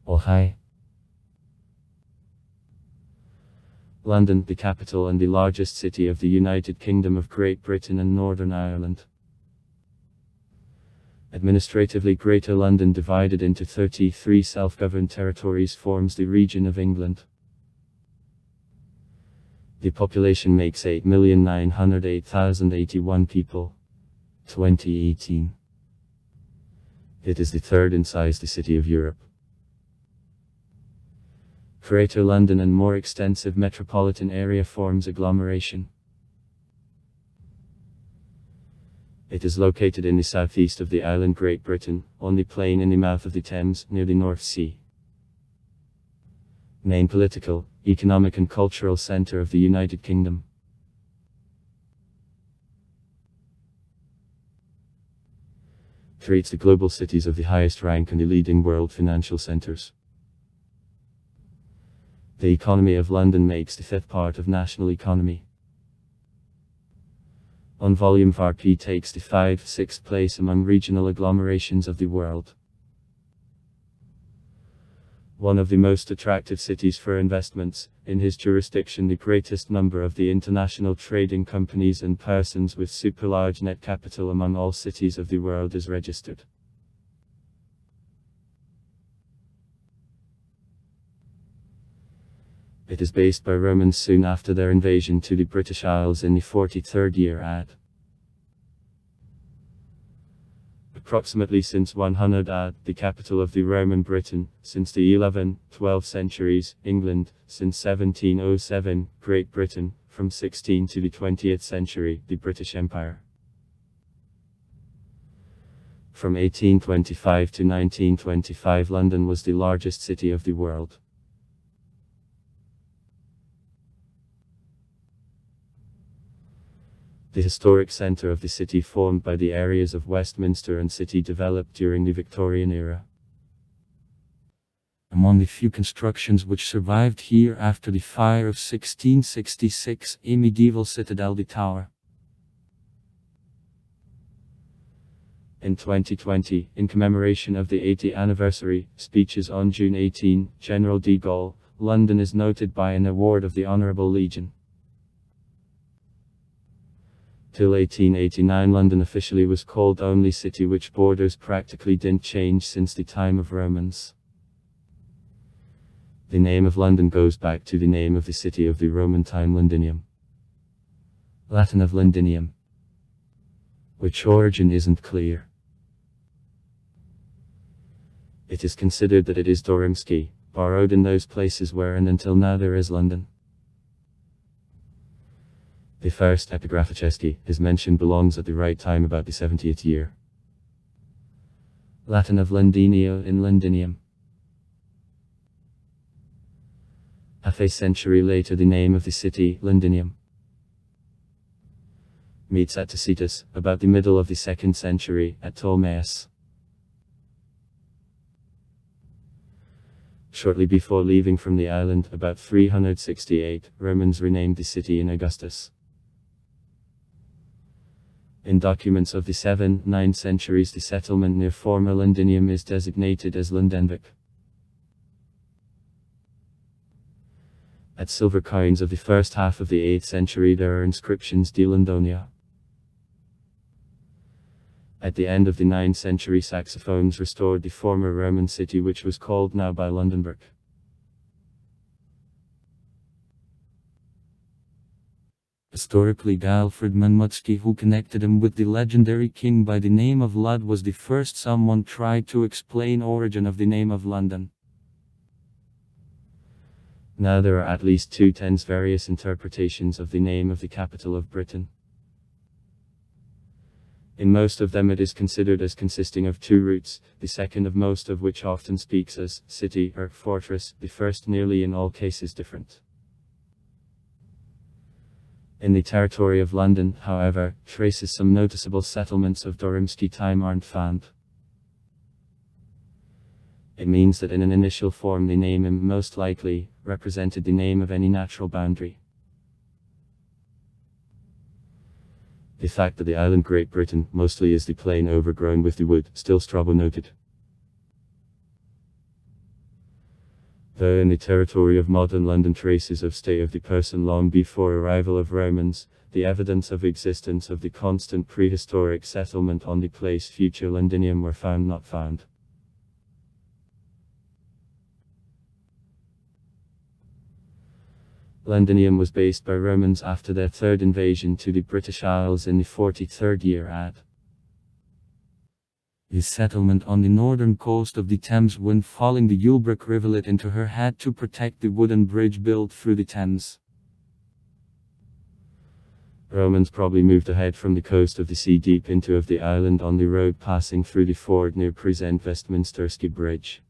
Oh hi. London, the capital and the largest city of the United Kingdom of Great Britain and Northern Ireland. Administratively, Greater London, divided into 33 self-governed territories, forms the region of England. The population makes 8,908,081 people. 2018. It is the third in size the city of Europe. Greater London and more extensive metropolitan area forms agglomeration. It is located in the southeast of the island Great Britain, on the plain in the mouth of the Thames, near the North Sea. Main political, economic and cultural centre of the United Kingdom. Creates the global cities of the highest rank and the leading world financial centres. The economy of London makes the fifth part of national economy. On volume, VRP takes the 5th-6th place among regional agglomerations of the world. One of the most attractive cities for investments, in his jurisdiction the greatest number of the international trading companies and persons with super large net capital among all cities of the world is registered. It is based by Romans soon after their invasion to the British Isles in the 43rd year AD. Approximately since 100 AD, the capital of the Roman Britain, since the 11th, 12th centuries, England, since 1707, Great Britain, from 16th to the 20th century, the British Empire. From 1825 to 1925, London was the largest city of the world. The historic centre of the city formed by the areas of Westminster and City developed during the Victorian era. Among the few constructions which survived here after the fire of 1666, a medieval citadel, the Tower. In 2020, in commemoration of the 80th anniversary, speeches on June 18, General de Gaulle, London is noted by an award of the Honourable Legion. Till 1889 London officially was called only City, which borders practically didn't change since the time of Romans. The name of London goes back to the name of the city of the Roman time, Londinium. Latin of Londinium, which origin isn't clear. It is considered that it is Dorimski, borrowed in those places where and until now there is London. The first epigraphiceski is mentioned belongs at the right time, about the 70th year. Latin of Londinio in Londinium. Half a century later the name of the city, Londinium, meets at Tacitus, about the middle of the 2nd century, at Ptolemais. Shortly before leaving from the island, about 368, Romans renamed the city in Augustus. In documents of the 7th, 9th centuries the settlement near former Londinium is designated as Lundenwic. At silver coins of the first half of the 8th century there are inscriptions de Londonia. At the end of the 9th century saxophones restored the former Roman city, which was called now by Londonberg. Historically, Alfred Manmutsky, who connected him with the legendary king by the name of Lud, was the first someone tried to explain origin of the name of London. Now there are at least 2 various interpretations of the name of the capital of Britain. In most of them it is considered as consisting of 2 roots, the second of most of which often speaks as city or fortress, the first nearly in all cases different. In the territory of London, however, traces some noticeable settlements of Dorimski time aren't found. It means that in an initial form the name most likely represented the name of any natural boundary. The fact that the island Great Britain mostly is the plain overgrown with the wood, still Strabo noted. Though in the territory of modern London traces of stay of the person long before arrival of Romans, the evidence of existence of the constant prehistoric settlement on the place future Londinium were found not found. Londinium was based by Romans after their third invasion to the British Isles in the 43rd year AD. His settlement on the northern coast of the Thames when falling the Ulebrook rivulet into her had to protect the wooden bridge built through the Thames. Romans probably moved ahead from the coast of the sea deep into of the island on the road passing through the ford near present Westminsterski Bridge.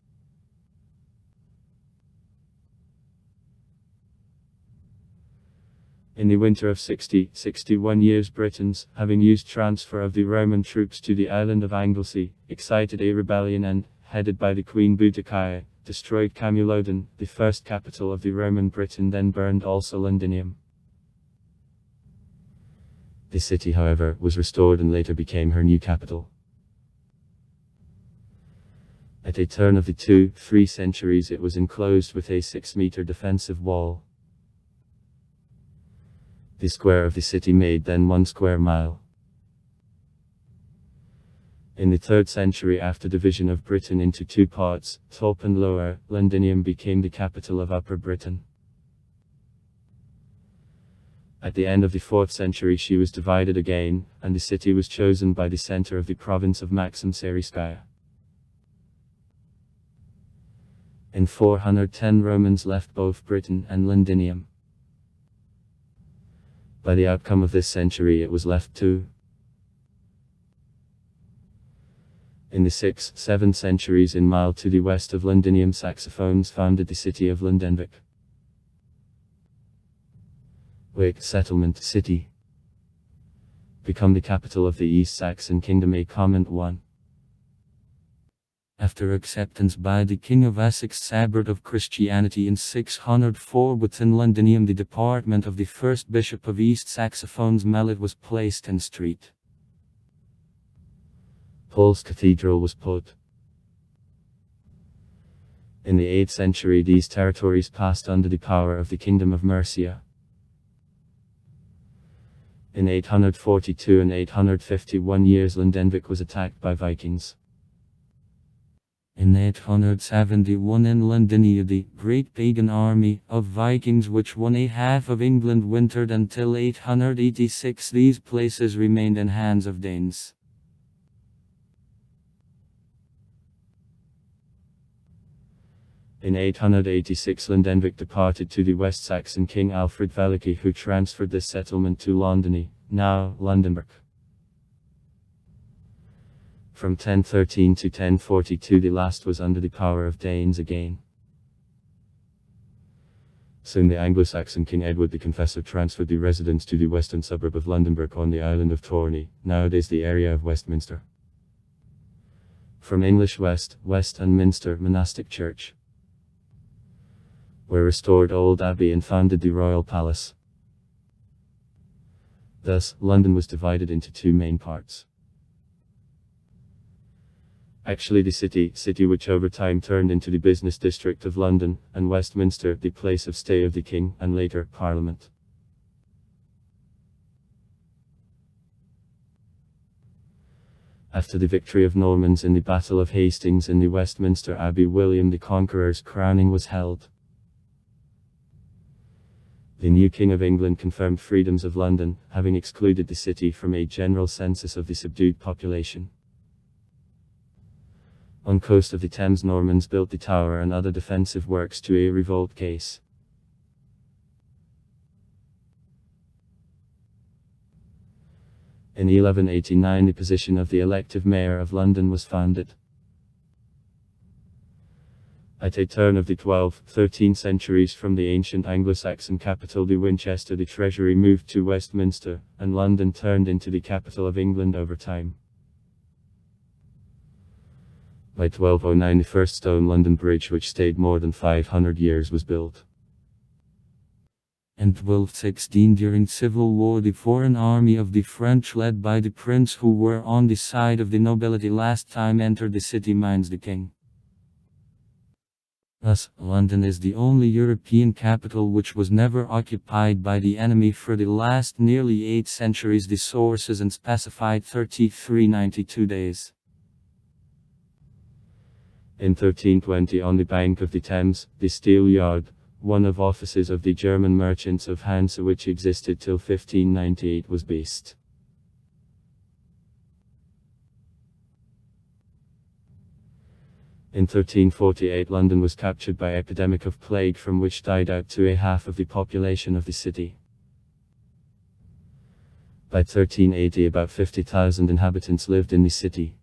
In the winter of 60-61 years Britons, having used transfer of the Roman troops to the island of Anglesey, excited a rebellion and, headed by the Queen Boudicca, destroyed Camulodunum, the first capital of the Roman Britain, then burned also Londinium. The city, however, was restored and later became her new capital. At a turn of the 2-3 centuries it was enclosed with a 6-meter defensive wall. The square of the city made then 1 square mile. In the 3rd century after division of Britain into 2 parts, Top and Lower, Londinium became the capital of Upper Britain. At the end of the 4th century she was divided again, and the city was chosen by the center of the province of Maxim Seryskaya. In 410 Romans left both Britain and Londinium. By the outcome of this century it was left too. In the 6th-7th centuries in mile to the west of Londinium Saxophones founded the city of Lundenwic. Wick settlement city. Become the capital of the East Saxon Kingdom. A comment 1. After acceptance by the King of Essex Sabert of Christianity in 604 within Londinium the department of the first Bishop of East Saxophones Mellet was placed in Street. Paul's Cathedral was put. In the 8th century these territories passed under the power of the Kingdom of Mercia. In 842 and 851 years Lundenwic was attacked by Vikings. In 871 in Londinia the great pagan army of Vikings which won a half of England wintered until 886. These places remained in hands of Danes. In 886 Lundenwic departed to the West Saxon king Alfred Veliky, who transferred this settlement to Londony, now Lundenburg. From 1013 to 1042 the last was under the power of Danes again. Soon the Anglo-Saxon King Edward the Confessor transferred the residence to the western suburb of Lundenburg on the island of Torney, nowadays the area of Westminster. From English West, West and Minster monastic church were restored old abbey and founded the royal palace. Thus, London was divided into 2 main parts. Actually the city which over time turned into the business district of London, and Westminster, the place of stay of the king, and later, Parliament. After the victory of Normans in the Battle of Hastings in the Westminster Abbey, William the Conqueror's crowning was held. The new King of England confirmed freedoms of London, having excluded the city from a general census of the subdued population. On coast of the Thames Normans built the tower and other defensive works to a revolt case. In 1189 the position of the elective mayor of London was founded. At a turn of the 12th, 13th centuries from the ancient Anglo-Saxon capital the Winchester the treasury moved to Westminster, and London turned into the capital of England over time. By 1209 the first stone London Bridge, which stayed more than 500 years, was built. In 1216 during civil war the foreign army of the French led by the prince who were on the side of the nobility last time entered the city minus the king. Thus, London is the only European capital which was never occupied by the enemy for the last nearly 8 centuries. The sources and specified 3392 days. In 1320, on the bank of the Thames, the Steel Yard, one of offices of the German merchants of Hansa which existed till 1598, was based. In 1348, London was captured by epidemic of plague, from which died out to a half of the population of the city. By 1380, about 50,000 inhabitants lived in the city.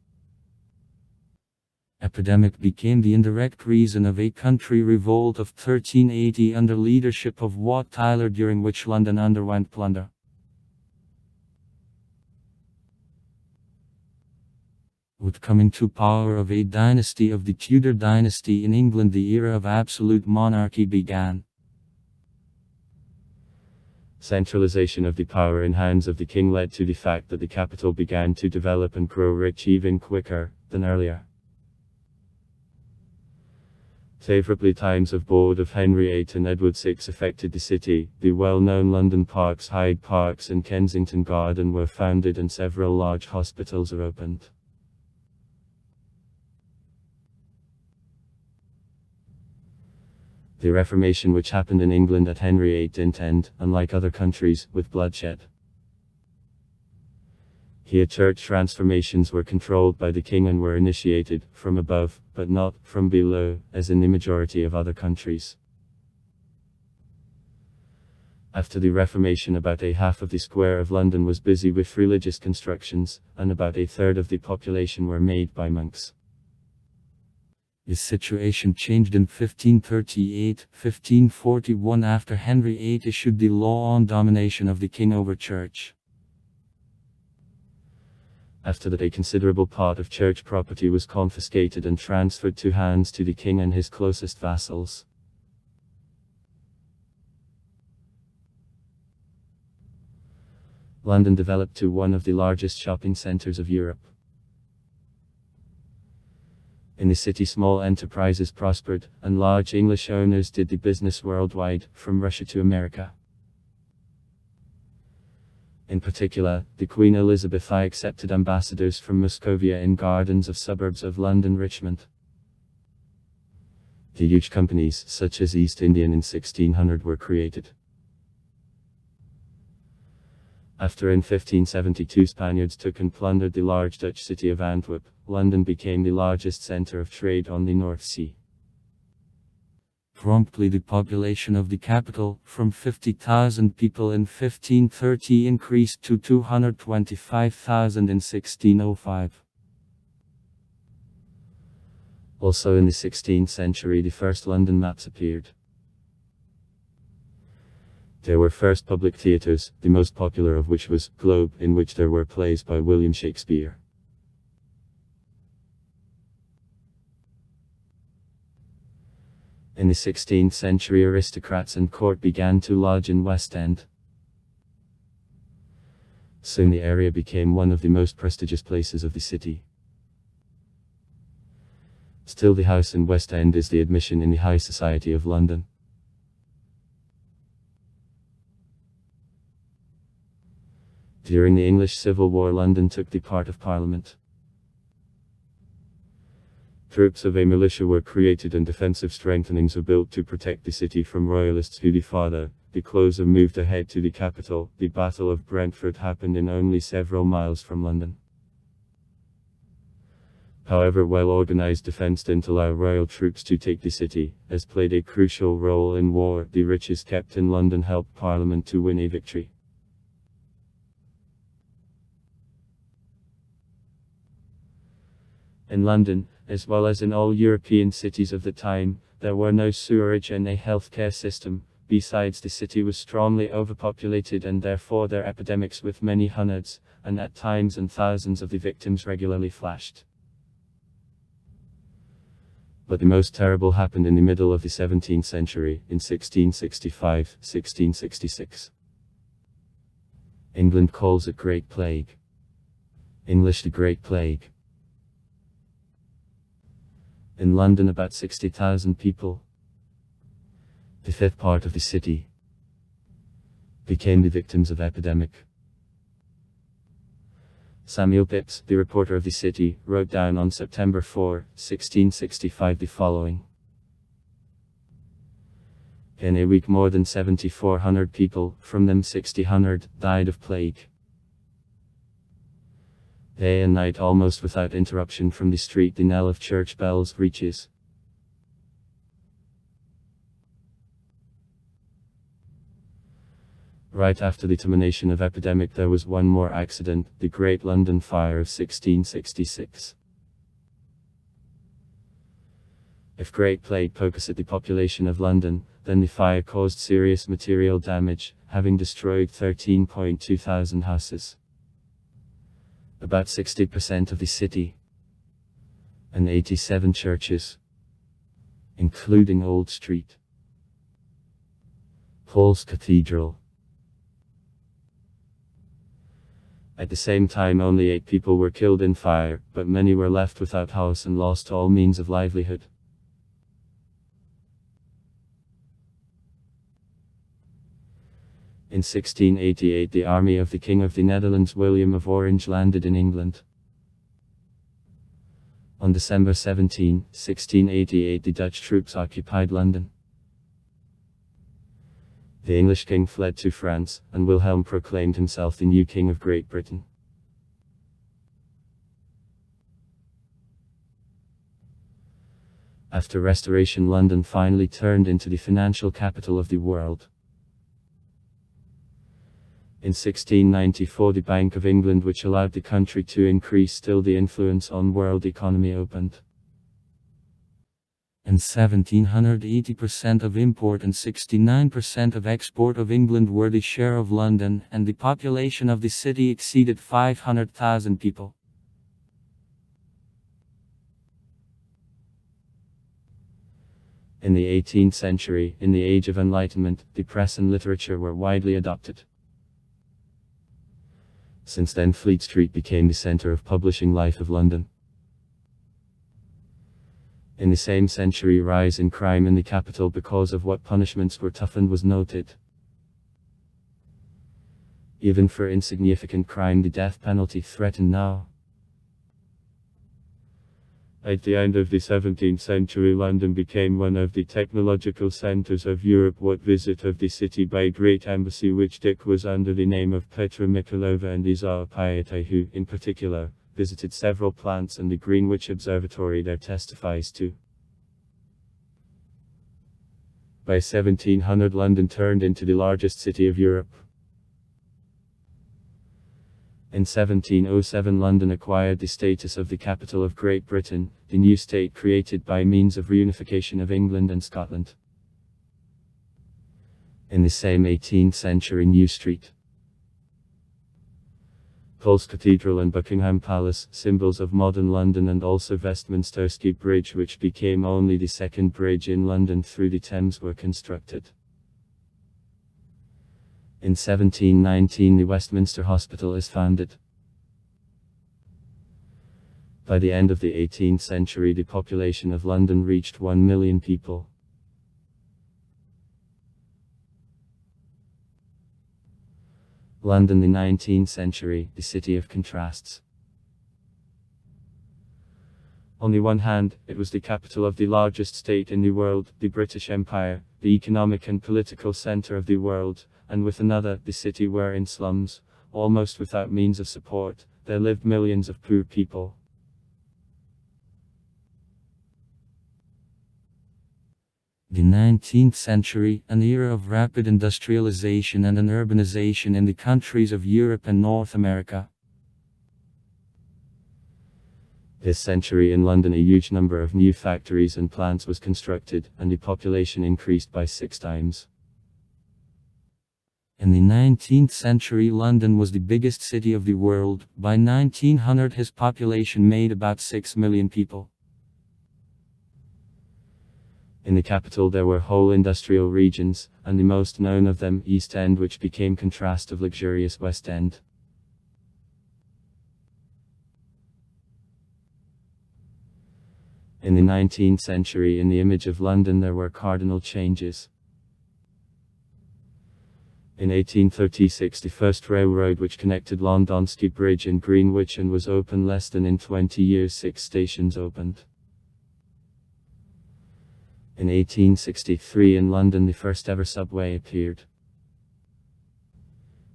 Epidemic became the indirect reason of a country revolt of 1380 under leadership of Wat Tyler, during which London underwent plunder. With coming to power of a dynasty of the Tudor dynasty in England, the era of absolute monarchy began. Centralization of the power in hands of the king led to the fact that the capital began to develop and grow rich even quicker than earlier. Favorably, times of board of Henry VIII and Edward VI affected the city. The well-known London parks, Hyde Parks and Kensington Garden, were founded and several large hospitals are opened. The Reformation, which happened in England at Henry VIII, didn't end, unlike other countries, with bloodshed. Here church transformations were controlled by the king and were initiated from above, but not from below, as in the majority of other countries. After the Reformation, about a half of the square of London was busy with religious constructions, and about a third of the population were made by monks. This situation changed in 1538-1541 after Henry VIII issued the law on domination of the king over church. After that, a considerable part of church property was confiscated and transferred to hands to the king and his closest vassals. London developed to one of the largest shopping centers of Europe. In the city, small enterprises prospered, and large English owners did the business worldwide, from Russia to America. In particular, the Queen Elizabeth I accepted ambassadors from Muscovia in gardens of suburbs of London, Richmond. The huge companies, such as East Indian in 1600, were created. After in 1572 Spaniards took and plundered the large Dutch city of Antwerp, London became the largest centre of trade on the North Sea. Promptly the population of the capital, from 50,000 people in 1530, increased to 225,000 in 1605. Also in the 16th century the first London maps appeared. There were first public theatres, the most popular of which was Globe, in which there were plays by William Shakespeare. In the 16th century aristocrats and court began to lodge in West End. Soon the area became one of the most prestigious places of the city. Still, the house in West End is the admission in the high society of London. During the English Civil War, London took the part of Parliament. Troops of a militia were created and defensive strengthenings were built to protect the city from royalists who farther the closer moved ahead to the capital. The Battle of Brentford happened in only several miles from London. However, well-organized defense didn't allow royal troops to take the city, as played a crucial role in war. The riches kept in London helped Parliament to win a victory. In London, as well as in all European cities of the time, there were no sewerage and a healthcare system. Besides, the city was strongly overpopulated and therefore there were epidemics with many hundreds, and at times and thousands of the victims regularly flashed. But the most terrible happened in the middle of the 17th century, in 1665-1666. England calls it Great Plague. English, the Great Plague. In London, about 60,000 people, The fifth part of the city became the victims of epidemic. Samuel Pepys, the reporter of the city, wrote down on September 4, 1665 the following. In a week more than 7,400 people, from them 6,000, died of plague. Day and night almost without interruption from the street the knell of church bells reaches. Right after the termination of epidemic there was one more accident, the Great London Fire of 1666. If Great Plague focused the population of London, then the fire caused serious material damage, having destroyed 13.2 thousand houses, about 60% of the city, and 87 churches, including Old Street, Paul's Cathedral. At the same time only 8 people were killed in fire, but many were left without house and lost all means of livelihood. In 1688 the army of the King of the Netherlands William of Orange landed in England. On December 17, 1688 the Dutch troops occupied London. The English king fled to France, and Wilhelm proclaimed himself the new King of Great Britain. After Restoration, London finally turned into the financial capital of the world. In 1694 the Bank of England, which allowed the country to increase still the influence on world economy, opened. In 1700 80% of import and 69% of export of England were the share of London, and the population of the city exceeded 500,000 people. In the 18th century, in the Age of Enlightenment, the press and literature were widely adopted. Since then Fleet Street became the centre of publishing life of London. In the same century rise in crime in the capital because of what punishments were toughened was noted. Even for insignificant crime the death penalty threatened now. At the end of the 17th century London became one of the technological centres of Europe. What visit of the city by Great Embassy, which Dick was under the name of Petra Michailova and Isar Pieta, who, in particular, visited several plants and the Greenwich Observatory there, testifies to. By 1700 London turned into the largest city of Europe. In 1707 London acquired the status of the capital of Great Britain, the new state created by means of reunification of England and Scotland. In the same 18th century New Street, Paul's Cathedral and Buckingham Palace, symbols of modern London, and also Westminster Bridge, which became only the second bridge in London through the Thames, were constructed. In 1719 the Westminster Hospital is founded. By the end of the 18th century the population of London reached 1 million people. London, the 19th century, the city of contrasts. On the one hand, it was the capital of the largest state in the world, the British Empire, the economic and political centre of the world, and with another, the city where in slums, almost without means of support, there lived millions of poor people. The 19th century, an era of rapid industrialization and an urbanization in the countries of Europe and North America. This century in London a huge number of new factories and plants was constructed, and the population increased by 6 times. In the 19th century London was the biggest city of the world. By 1900 his population made about 6 million people. In the capital there were whole industrial regions, and the most known of them, East End, which became contrast of luxurious West End. In the 19th century in the image of London there were cardinal changes. In 1836 the first railroad which connected Londonski Bridge in Greenwich and was open less than in 20 years 6 stations opened. In 1863 in London the first ever subway appeared.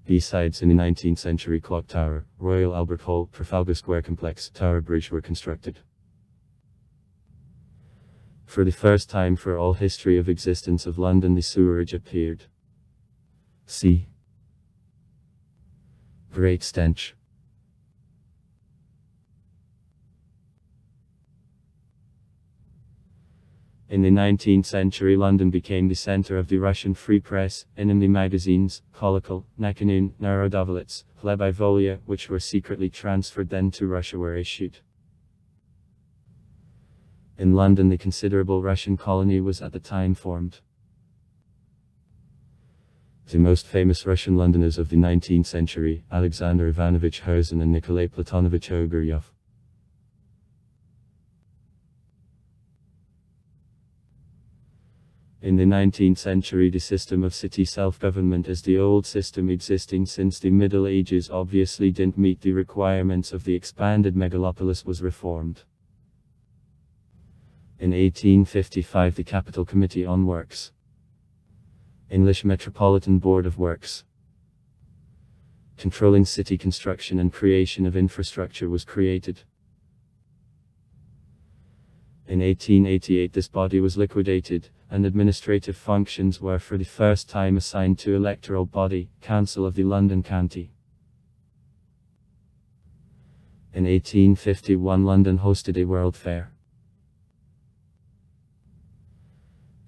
Besides in the 19th century Clock Tower, Royal Albert Hall, Trafalgar Square Complex, Tower Bridge were constructed. For the first time for all history of existence of London the sewerage appeared. See Great Stench. In the 19th century London became the center of the Russian Free Press, enemy magazines, Kolokol, Nakanoon, Narodovolets, Hleba i Volia, which were secretly transferred then to Russia were issued. In London the considerable Russian colony was at the time formed. The most famous Russian Londoners of the 19th century, Alexander Ivanovich Herzen and Nikolai Platonovich Oguryov. In the 19th century the system of city self-government as the old system existing since the Middle Ages obviously didn't meet the requirements of the expanded megalopolis was reformed. In 1855 the Capital Committee on Works, English Metropolitan Board of Works, controlling city construction and creation of infrastructure was created. In 1888 this body was liquidated, and administrative functions were for the first time assigned to electoral body, Council of the London County. In 1851 London hosted a World Fair.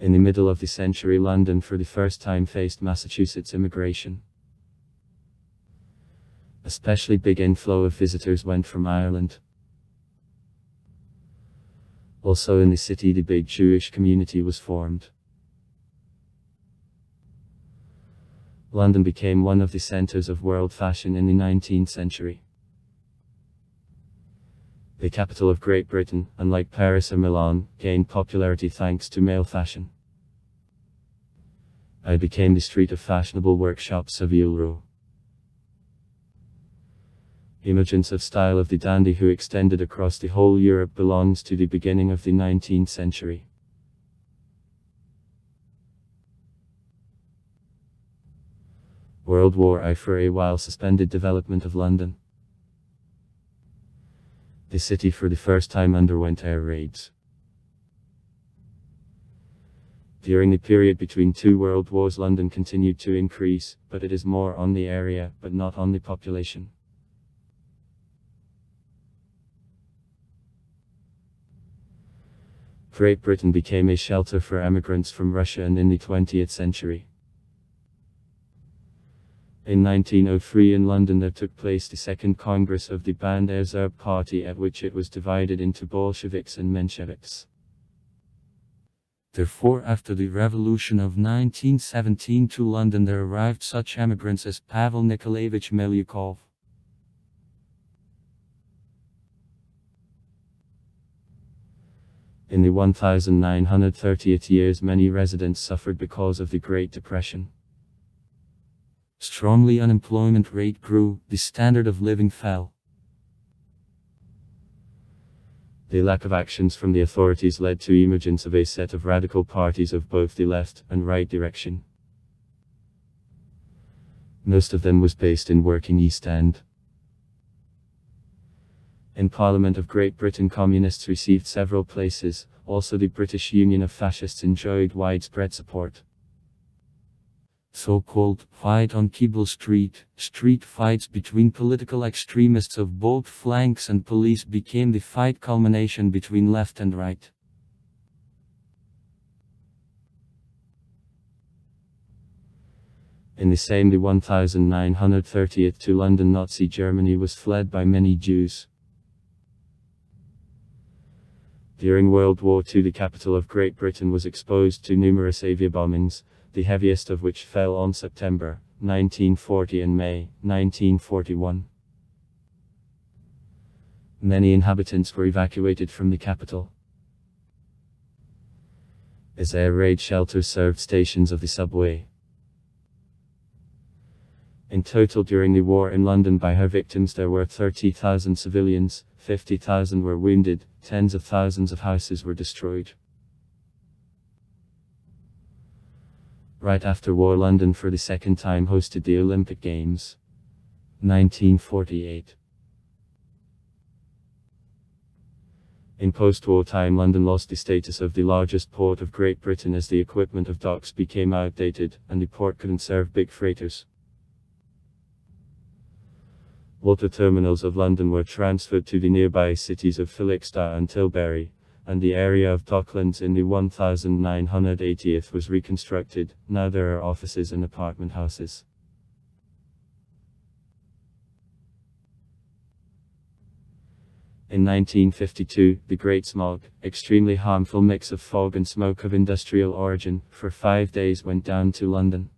In the middle of the century London for the first time faced Massachusetts immigration. Especially big inflow of visitors went from Ireland. Also in the city the big Jewish community was formed. London became one of the centers of world fashion in the 19th century. The capital of Great Britain, unlike Paris or Milan, gained popularity thanks to male fashion. It became the street of fashionable workshops Savile Row. Emergence of style of the dandy who extended across the whole Europe belongs to the beginning of the 19th century. World War I for a while suspended development of London. The city for the first time underwent air raids. During the period between two world wars London continued to increase, but it is more on the area, but not on the population. Great Britain became a shelter for emigrants from Russia and in the 20th century. In 1903 in London there took place the Second Congress of the Bandar Zerb Party at which it was divided into Bolsheviks and Mensheviks. Therefore after the revolution of 1917 to London there arrived such emigrants as Pavel Nikolaevich Milyukov. In the 1930th years many residents suffered because of the Great Depression. Strongly unemployment rate grew, the standard of living fell. The lack of actions from the authorities led to emergence of a set of radical parties of both the left and right direction. Most of them was based in working East End. In Parliament of Great Britain communists received several places, also the British Union of Fascists enjoyed widespread support. So-called fight on Keble Street, street fights between political extremists of both flanks and police became the fight culmination between left and right. In the same the 1930th to London Nazi Germany was fled by many Jews. During World War II the capital of Great Britain was exposed to numerous aviabombings, the heaviest of which fell on September 1940 and May 1941. Many inhabitants were evacuated from the capital. As air raid shelters served stations of the subway. In total during the war in London by her victims there were 30,000 civilians, 50,000 were wounded, tens of thousands of houses were destroyed. Right after war, London for the second time hosted the Olympic Games. 1948. In post-war time, London lost the status of the largest port of Great Britain as the equipment of docks became outdated, and the port couldn't serve big freighters. Water terminals of London were transferred to the nearby cities of Felixstowe and Tilbury, and the area of Docklands in the 1980th was reconstructed. Now there are offices and apartment houses. In 1952, the Great Smog, extremely harmful mix of fog and smoke of industrial origin, for 5 days went down to London.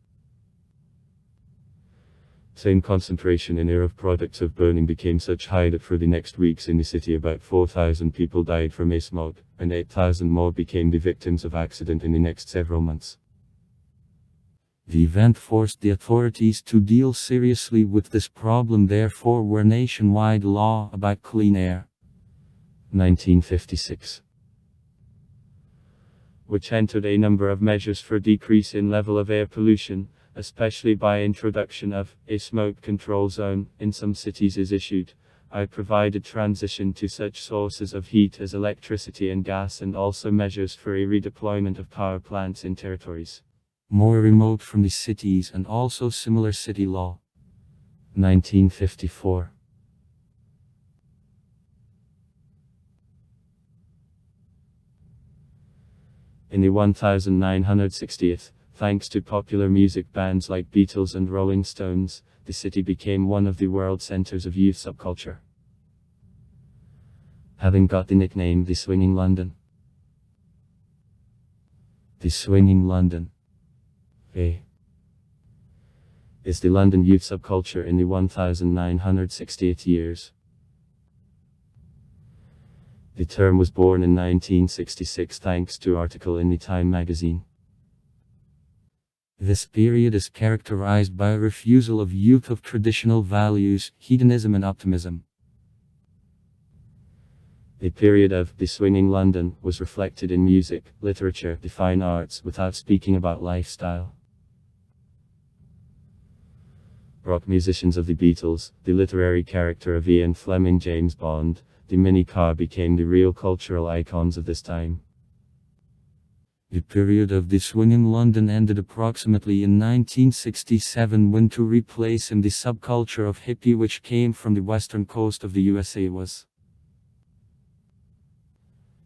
Same concentration in air of products of burning became such high that for the next weeks in the city about 4,000 people died from a smog, and 8,000 more became the victims of accident in the next several months. The event forced the authorities to deal seriously with this problem, therefore were nationwide law about clean air. 1956. Which entered a number of measures for decrease in level of air pollution, especially by introduction of a smoke control zone in some cities is issued. I provided transition to such sources of heat as electricity and gas, and also measures for a redeployment of power plants in territories more remote from the cities, and also similar city law. 1954. In the 1960th, thanks to popular music bands like Beatles and Rolling Stones, the city became one of the world centers of youth subculture, having got the nickname the Swinging London. The Swinging London is the London youth subculture in the 1960th years. The term was born in 1966 thanks to article in the Time magazine. This period is characterized by a refusal of youth of traditional values, hedonism and optimism. The period of the Swinging London was reflected in music, literature, the fine arts, without speaking about lifestyle. Rock musicians of the Beatles, the literary character of Ian Fleming, James Bond, the minicar became the real cultural icons of this time. The period of the Swinging London ended approximately in 1967, when to replace him the subculture of hippie which came from the western coast of the USA was.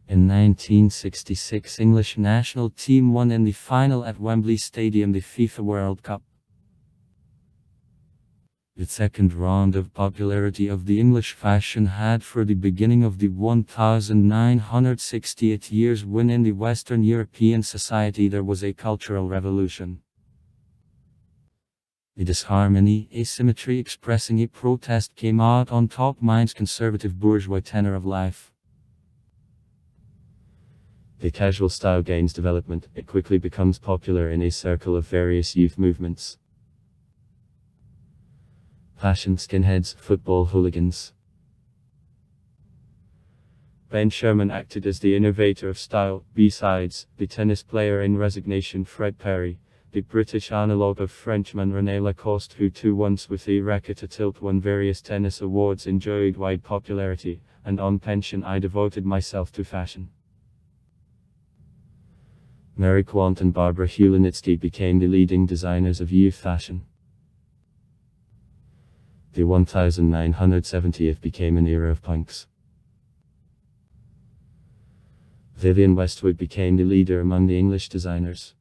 In 1966, English national team won in the final at Wembley Stadium the FIFA World Cup. The second round of popularity of the English fashion had for the beginning of the 1960th years, when in the Western European society there was a cultural revolution. The disharmony, asymmetry expressing a protest came out on top mind's conservative bourgeois tenor of life. The casual style gains development, it quickly becomes popular in a circle of various youth movements. Fashion skinheads, football hooligans. Ben Sherman acted as the innovator of style. Besides, the tennis player in Resignation Fred Perry, the British analogue of Frenchman René Lacoste, who too once with a racket a tilt won various tennis awards, enjoyed wide popularity, and on pension I devoted myself to fashion. Mary Quant and Barbara Hulenitsky became the leading designers of youth fashion. The 1970th became an era of punks. Vivienne Westwood became the leader among the English designers.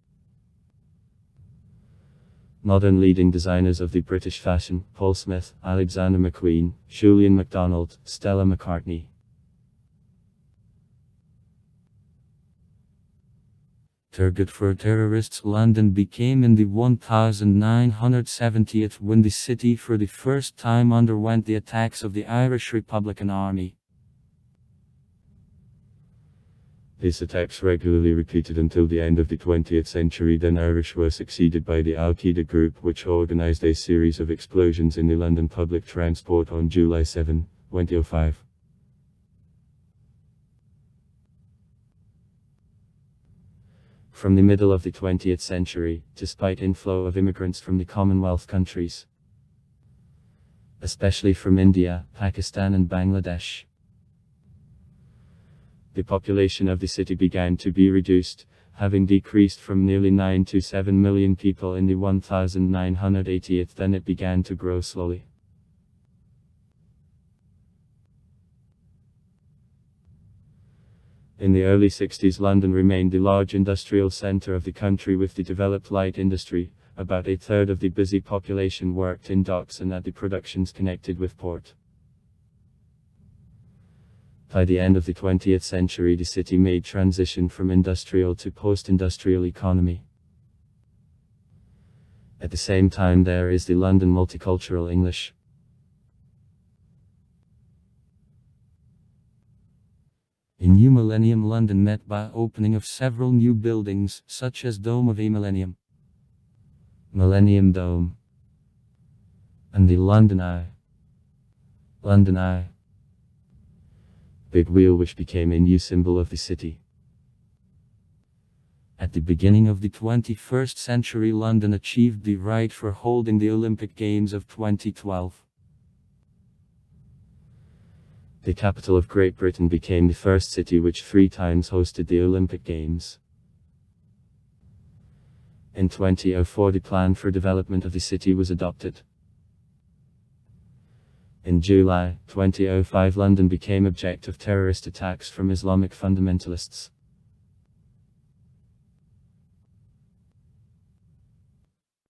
Modern leading designers of the British fashion: Paul Smith, Alexander McQueen, Julian MacDonald, Stella McCartney. Target for terrorists, London became in the 1970th, when the city for the first time underwent the attacks of the Irish Republican Army. His attacks regularly repeated until the end of the 20th century. Then Irish were succeeded by the Al-Qaeda group, which organized a series of explosions in the London public transport on July 7, 2005. From the middle of the 20th century, despite inflow of immigrants from the Commonwealth countries, especially from India, Pakistan and Bangladesh, the population of the city began to be reduced, having decreased from nearly 9 to 7 million people in the 1980s. Then it began to grow slowly. In the early 60s, London remained the large industrial centre of the country with the developed light industry. About a third of the busy population worked in docks and at the productions connected with port. By the end of the 20th century, the city made transition from industrial to post-industrial economy. At the same time, there is the London multicultural English. In new millennium, London met by opening of several new buildings, such as Dome of a Millennium, Millennium Dome, and the London Eye. London Eye. Big Wheel, which became a new symbol of the city. At the beginning of the 21st century, London achieved the right for holding the Olympic Games of 2012. The capital of Great Britain became the first city which 3 times hosted the Olympic Games. In 2004, the plan for development of the city was adopted. In July 2005, London became object of terrorist attacks from Islamic fundamentalists.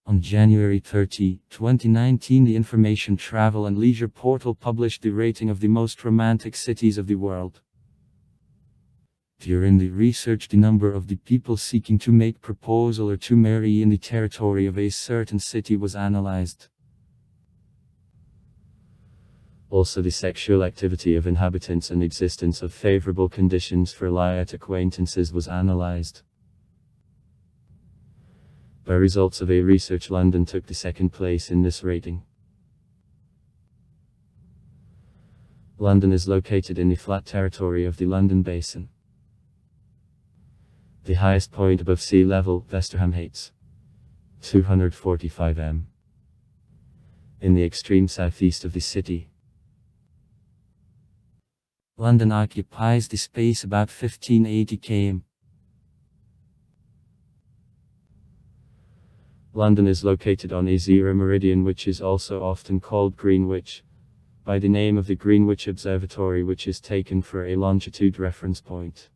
On January 30, 2019, the Information Travel and Leisure portal published the rating of the most romantic cities of the world. During the research, the number of the people seeking to make proposal or to marry in the territory of a certain city was analyzed. Also, the sexual activity of inhabitants and existence of favorable conditions for light acquaintances was analyzed. By results of a research, London took the 2nd place in this rating. London is located in the flat territory of the London Basin. The highest point above sea level, Westerham Heights, 245 m, in the extreme southeast of the city. London occupies the space about 1580 km. London is located on a zero meridian, which is also often called Greenwich, by the name of the Greenwich Observatory, which is taken for a longitude reference point.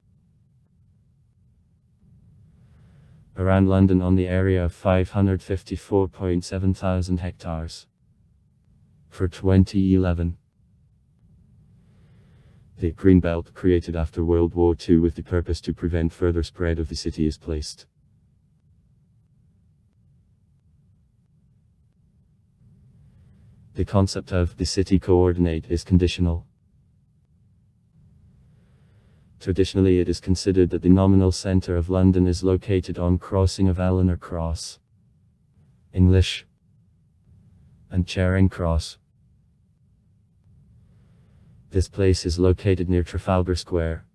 Around London, on the area of 554.7 thousand hectares. For 2011. The Green Belt, created after World War II with the purpose to prevent further spread of the city, is placed. The concept of the city coordinate is conditional. Traditionally, it is considered that the nominal centre of London is located on crossing of Eleanor Cross, English, and Charing Cross. This place is located near Trafalgar Square.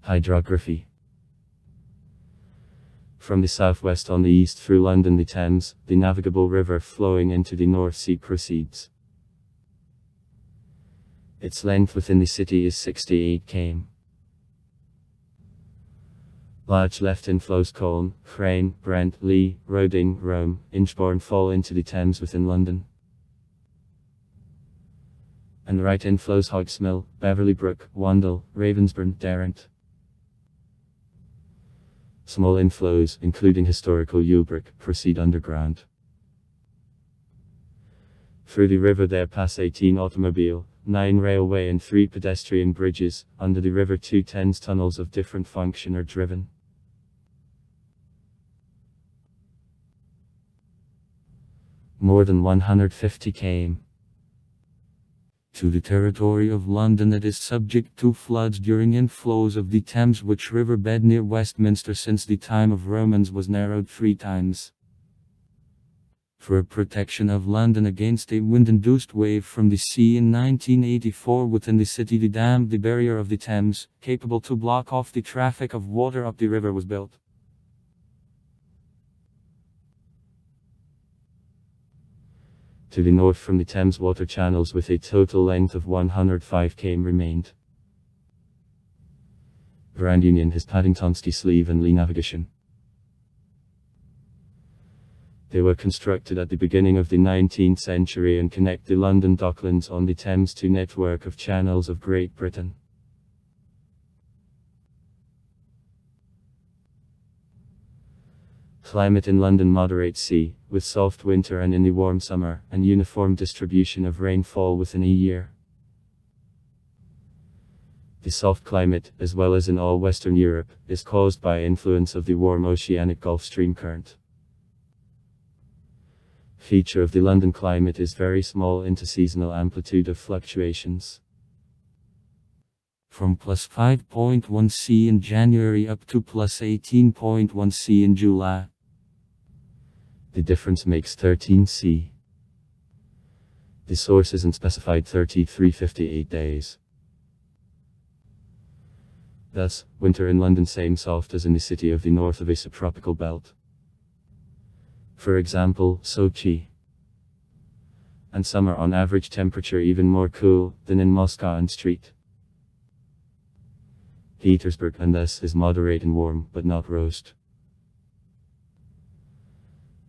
Hydrography. From the southwest on the east through London, the Thames, the navigable river flowing into the North Sea, proceeds. Its length within the city is 68 km. Large left inflows Colne, Crane, Brent, Lee, Roding, Rome, Inchbourne fall into the Thames within London. And right inflows Hogsmill, Beverley Brook, Wandle, Ravensbourne, Derrent. Small inflows, including historical Ulbrick, proceed underground. Through the river there pass 18 automobile, 9 railway and 3 pedestrian bridges. Under the river 2 Thames tunnels of different function are driven. More than 150 km. To the territory of London, it is subject to floods during inflows of the Thames, which riverbed near Westminster since the time of Romans was narrowed 3 times. For protection of London against a wind-induced wave from the sea in 1984, within the city the dam, the barrier of the Thames, capable to block off the traffic of water up the river, was built. To the north from the Thames, water channels with a total length of 105 km remained. Grand Union has Paddingtonski Sleeve and Lee Navigation. They were constructed at the beginning of the 19th century and connect the London Docklands on the Thames to network of channels of Great Britain. Climate in London: moderate sea, with soft winter and in the warm summer, and uniform distribution of rainfall within a year. The soft climate, as well as in all Western Europe, is caused by influence of the warm oceanic Gulf Stream current. Feature of the London climate is very small interseasonal amplitude of fluctuations. From plus 5.1 C in January up to plus 18.1 C in July. The difference makes 13 C. The source isn't specified. 3358 days. Thus, winter in London same soft as in the city of the north of a subtropical belt. For example, Sochi. And summer on average temperature even more cool than in Moscow and St. Petersburg, and thus is moderate and warm, but not roast.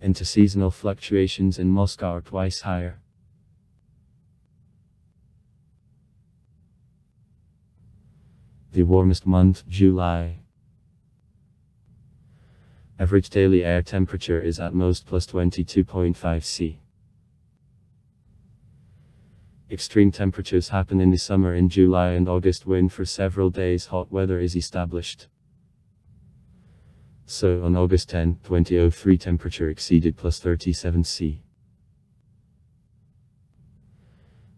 Interseasonal fluctuations in Moscow are twice higher. The warmest month, July. Average daily air temperature is at most plus 22.5 C. Extreme temperatures happen in the summer in July and August, when for several days hot weather is established. So on August 10, 2003, temperature exceeded plus 37 C.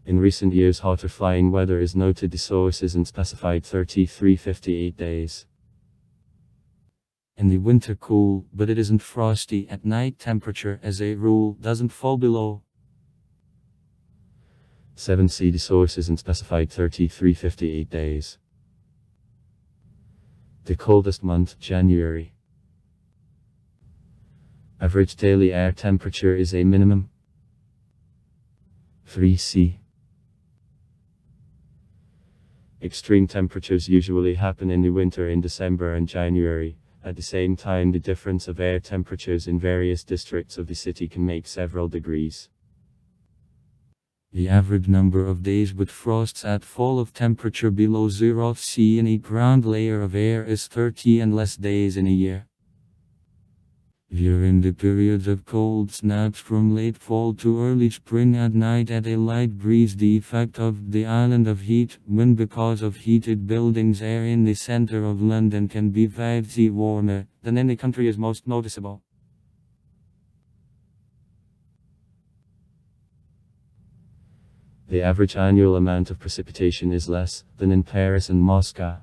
In recent years hotter flying weather is noted. The source isn't specified. 3358 days. In the winter cool, but it isn't frosty at night. Temperature as a rule doesn't fall below 7 C. The source isn't specified. 3358 days. The coldest month, January. Average daily air temperature is a minimum 3 C. Extreme temperatures usually happen in the winter in December and January. At the same time, the difference of air temperatures in various districts of the city can make several degrees. The average number of days with frosts at fall of temperature below 0 C in a ground layer of air is 30 and less days in a year. During the periods of cold snaps from late fall to early spring at night at a light breeze, the effect of the island of heat, when because of heated buildings air in the center of London can be 5 C warmer than in the country, is most noticeable. The average annual amount of precipitation is less than in Paris and Moscow.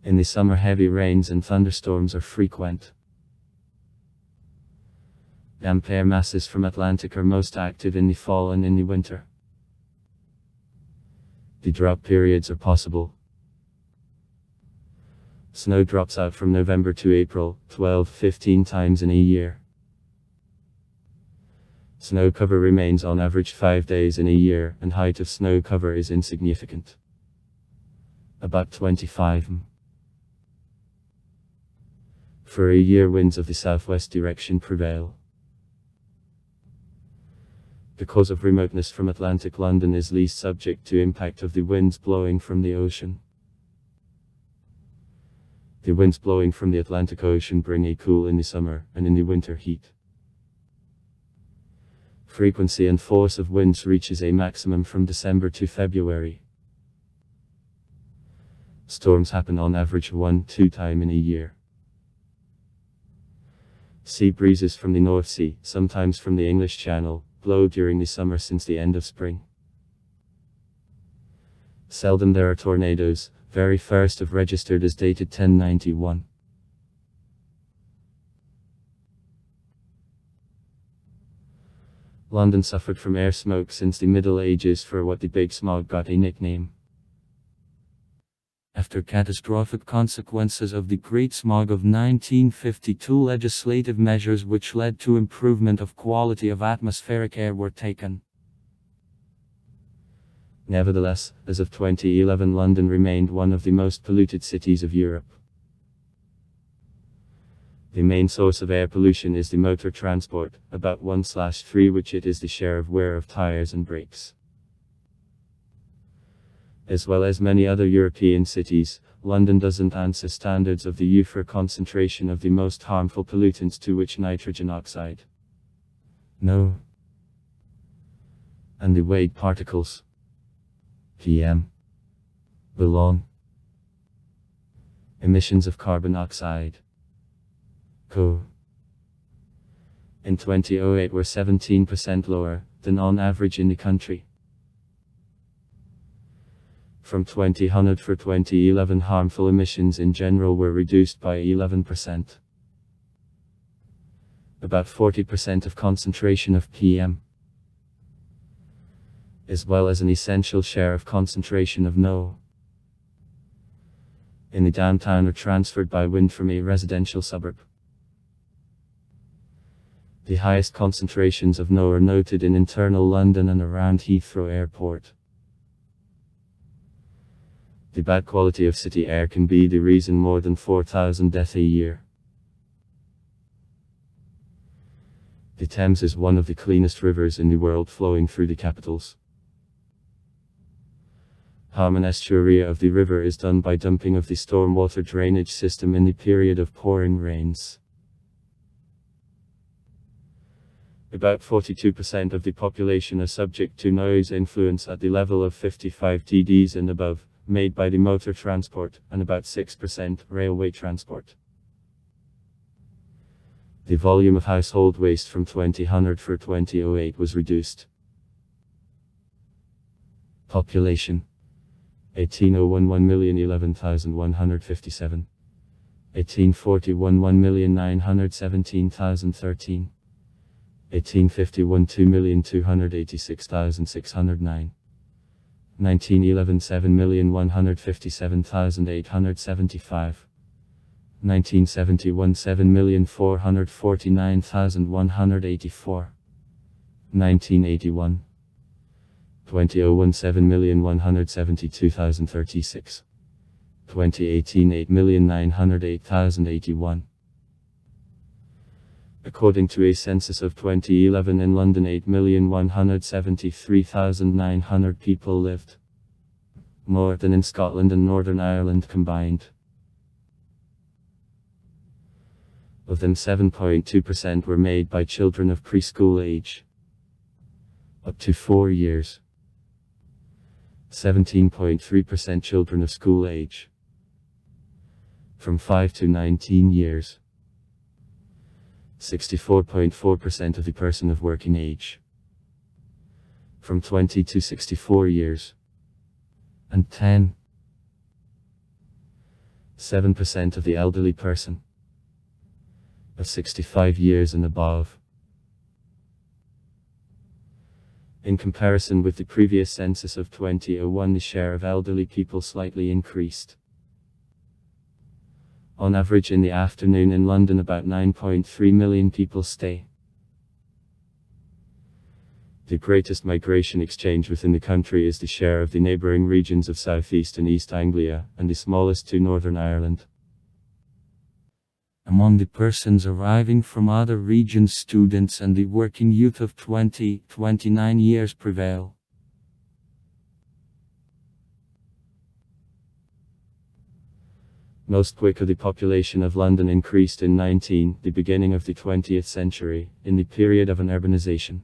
In the summer, heavy rains and thunderstorms are frequent. Damp air masses from Atlantic are most active in the fall and in the winter. The drought periods are possible. Snow drops out from November to April, 12-15 times in a year. Snow cover remains on average 5 days in a year, and height of snow cover is insignificant. About 25 m. For a year, winds of the southwest direction prevail. Because of remoteness from Atlantic, London is least subject to impact of the winds blowing from the ocean. The winds blowing from the Atlantic Ocean bring a cool in the summer, and in the winter heat. Frequency and force of winds reaches a maximum from December to February. Storms happen on average 1-2 times in a year. Sea breezes from the North Sea, sometimes from the English Channel, blow during the summer since the end of spring. Seldom there are tornadoes, very first of registered is dated 1091. London suffered from air smoke since the Middle Ages, for what the Big Smog got a nickname. After catastrophic consequences of the Great Smog of 1952, legislative measures which led to improvement of quality of atmospheric air were taken. Nevertheless, as of 2011, London remained one of the most polluted cities of Europe. The main source of air pollution is the motor transport, about 1/3, which it is the share of wear of tires and brakes. As well as many other European cities, London doesn't answer standards of the EU for concentration of the most harmful pollutants, to which nitrogen oxide, NO, and the weight particles, PM, belong. Emissions of carbon oxide, CO, in 2008 were 17% lower than on average in the country. From 2000 for 2011, harmful emissions in general were reduced by 11%. About 40% of concentration of PM, as well as an essential share of concentration of NO, in the downtown are transferred by wind from a residential suburb. The highest concentrations of NO are noted in internal London and around Heathrow Airport. The bad quality of city air can be the reason more than 4,000 deaths a year. The Thames is one of the cleanest rivers in the world, flowing through the capitals. Harm and estuary of the river is done by dumping of the stormwater drainage system in the period of pouring rains. About 42% of the population are subject to noise influence at the level of 55 dB and above, made by the motor transport, and about 6% railway transport. The volume of household waste from 2000 for 2008 was reduced. Population: 1801 1,011,157. 1841 1,917,013. 1851 2,286,609. 1911 7,157,875. 1971 7,449,184. 1981 2001 7,172,036. 2018 8,908,081. According to a census of 2011 in London, 8,173,900 people lived, more than in Scotland and Northern Ireland combined. Of them, 7.2% were made by children of preschool age, up to 4 years. 17.3% children of school age, from 5 to 19 years. 64.4% of the person of working age, from 20 to 64 years. And 7% of the elderly person, of 65 years and above. In comparison with the previous census of 2001, the share of elderly people slightly increased. On average in the afternoon in London, about 9.3 million people stay. The greatest migration exchange within the country is the share of the neighbouring regions of South East and East Anglia, and the smallest to Northern Ireland. Among the persons arriving from other regions, students and the working youth of 20-29 years prevail. Most quicker the population of London increased in the beginning of the 20th century, in the period of an urbanization.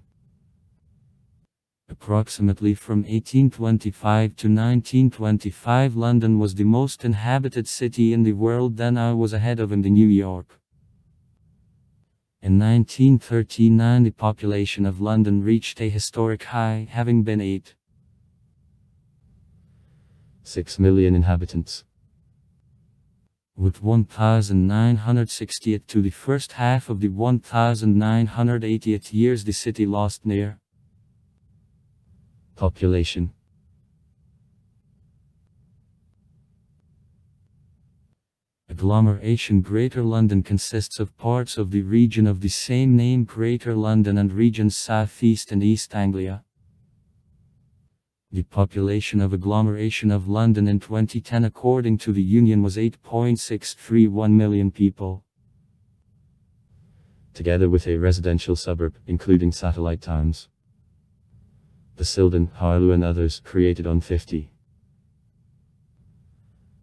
Approximately from 1825 to 1925, London was the most inhabited city in the world, then I was ahead of in New York. In 1939 the population of London reached a historic high, having been 8.6 million inhabitants. With 1968 to the first half of the 1980th years the city lost near population. Agglomeration. Greater London consists of parts of the region of the same name, Greater London, and regions South East and East Anglia. The population of agglomeration of London in 2010 according to the Union was 8.631 million people. Together with a residential suburb, including satellite towns. Basildon, Harlow and others, created on 50.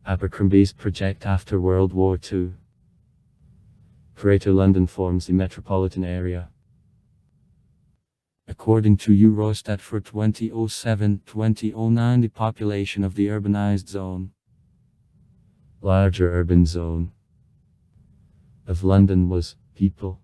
Abercrombie's project after World War II. Greater London forms the metropolitan area. According to Eurostat for 2007-2009 the population of the urbanized zone, larger urban zone, of London was people.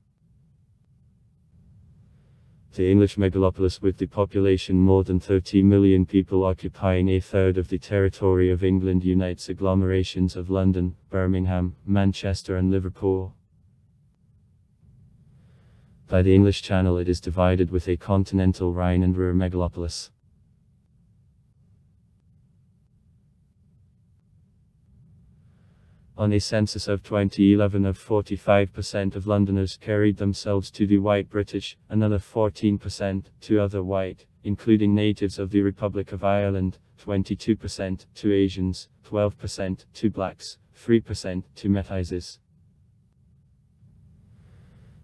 The English megalopolis with the population more than 30 million people occupying a third of the territory of England unites agglomerations of London, Birmingham, Manchester and Liverpool. By the English Channel it is divided with a continental Rhine and Ruhr megalopolis. On a census of 2011 of 45% of Londoners carried themselves to the white British, another 14% to other white, including natives of the Republic of Ireland, 22% to Asians, 12% to blacks, 3% to Métis.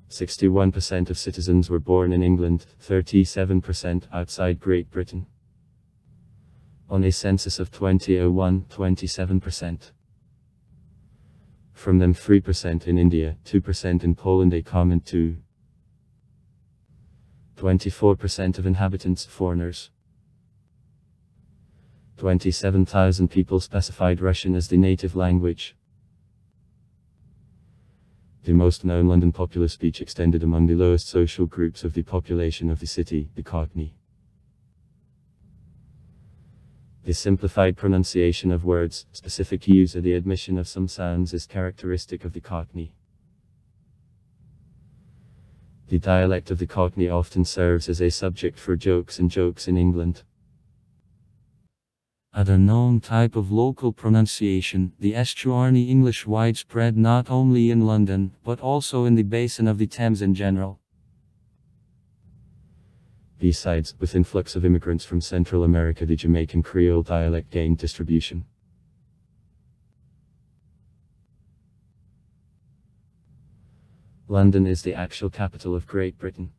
61% of citizens were born in England, 37% outside Great Britain. On a census of 2001, 27%. From them 3% in India, 2% in Poland, a comment to 24% of inhabitants foreigners. 27,000 people specified Russian as the native language. The most known London popular speech extended among the lowest social groups of the population of the city, the Cockney. The simplified pronunciation of words, specific use or the admission of some sounds is characteristic of the Cockney. The dialect of the Cockney often serves as a subject for jokes and jokes in England. Other known type of local pronunciation, the estuarine English, widespread not only in London, but also in the basin of the Thames in general. Besides, with influx of immigrants from Central America, the Jamaican Creole dialect gained distribution. London is the actual capital of Great Britain.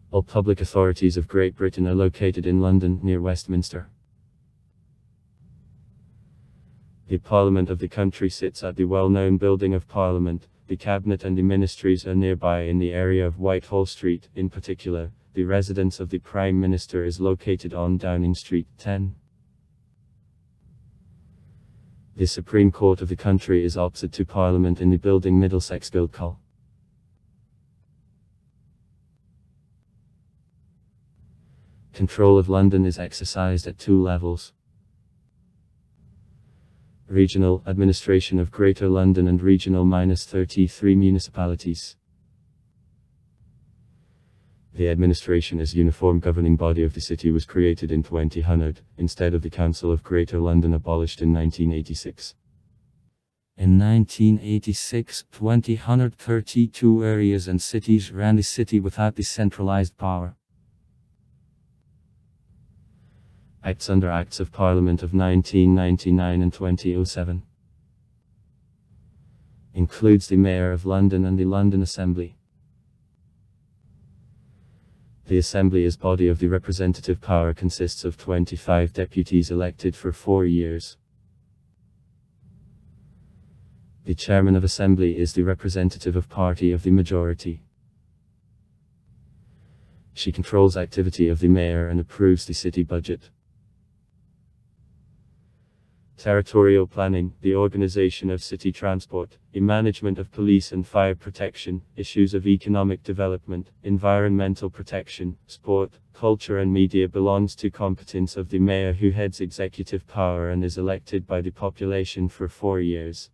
All public authorities of Great Britain are located in London, near Westminster. The Parliament of the country sits at the well-known Building of Parliament. The Cabinet and the ministries are nearby in the area of Whitehall Street. In particular, the residence of the Prime Minister is located on Downing Street, 10. The Supreme Court of the country is opposite to Parliament in the building Middlesex Guildhall. Control of London is exercised at 2 levels. Regional administration of Greater London and regional -33 municipalities. The administration as uniform governing body of the city was created in 2000, instead of the Council of Greater London abolished in 1986. In 1986, 232 areas and cities ran the city without the centralized power. Acts under Acts of Parliament of 1999 and 2007. Includes the Mayor of London and the London Assembly. The Assembly as body of the representative power consists of 25 deputies elected for 4 years. The Chairman of Assembly is the representative of party of the majority. She controls activity of the Mayor and approves the city budget. territorial planning, the organization of city transport, the management of police and fire protection, issues of economic development, environmental protection, sport, culture and media belongs to competence of the mayor, who heads executive power and is elected by the population for 4 years.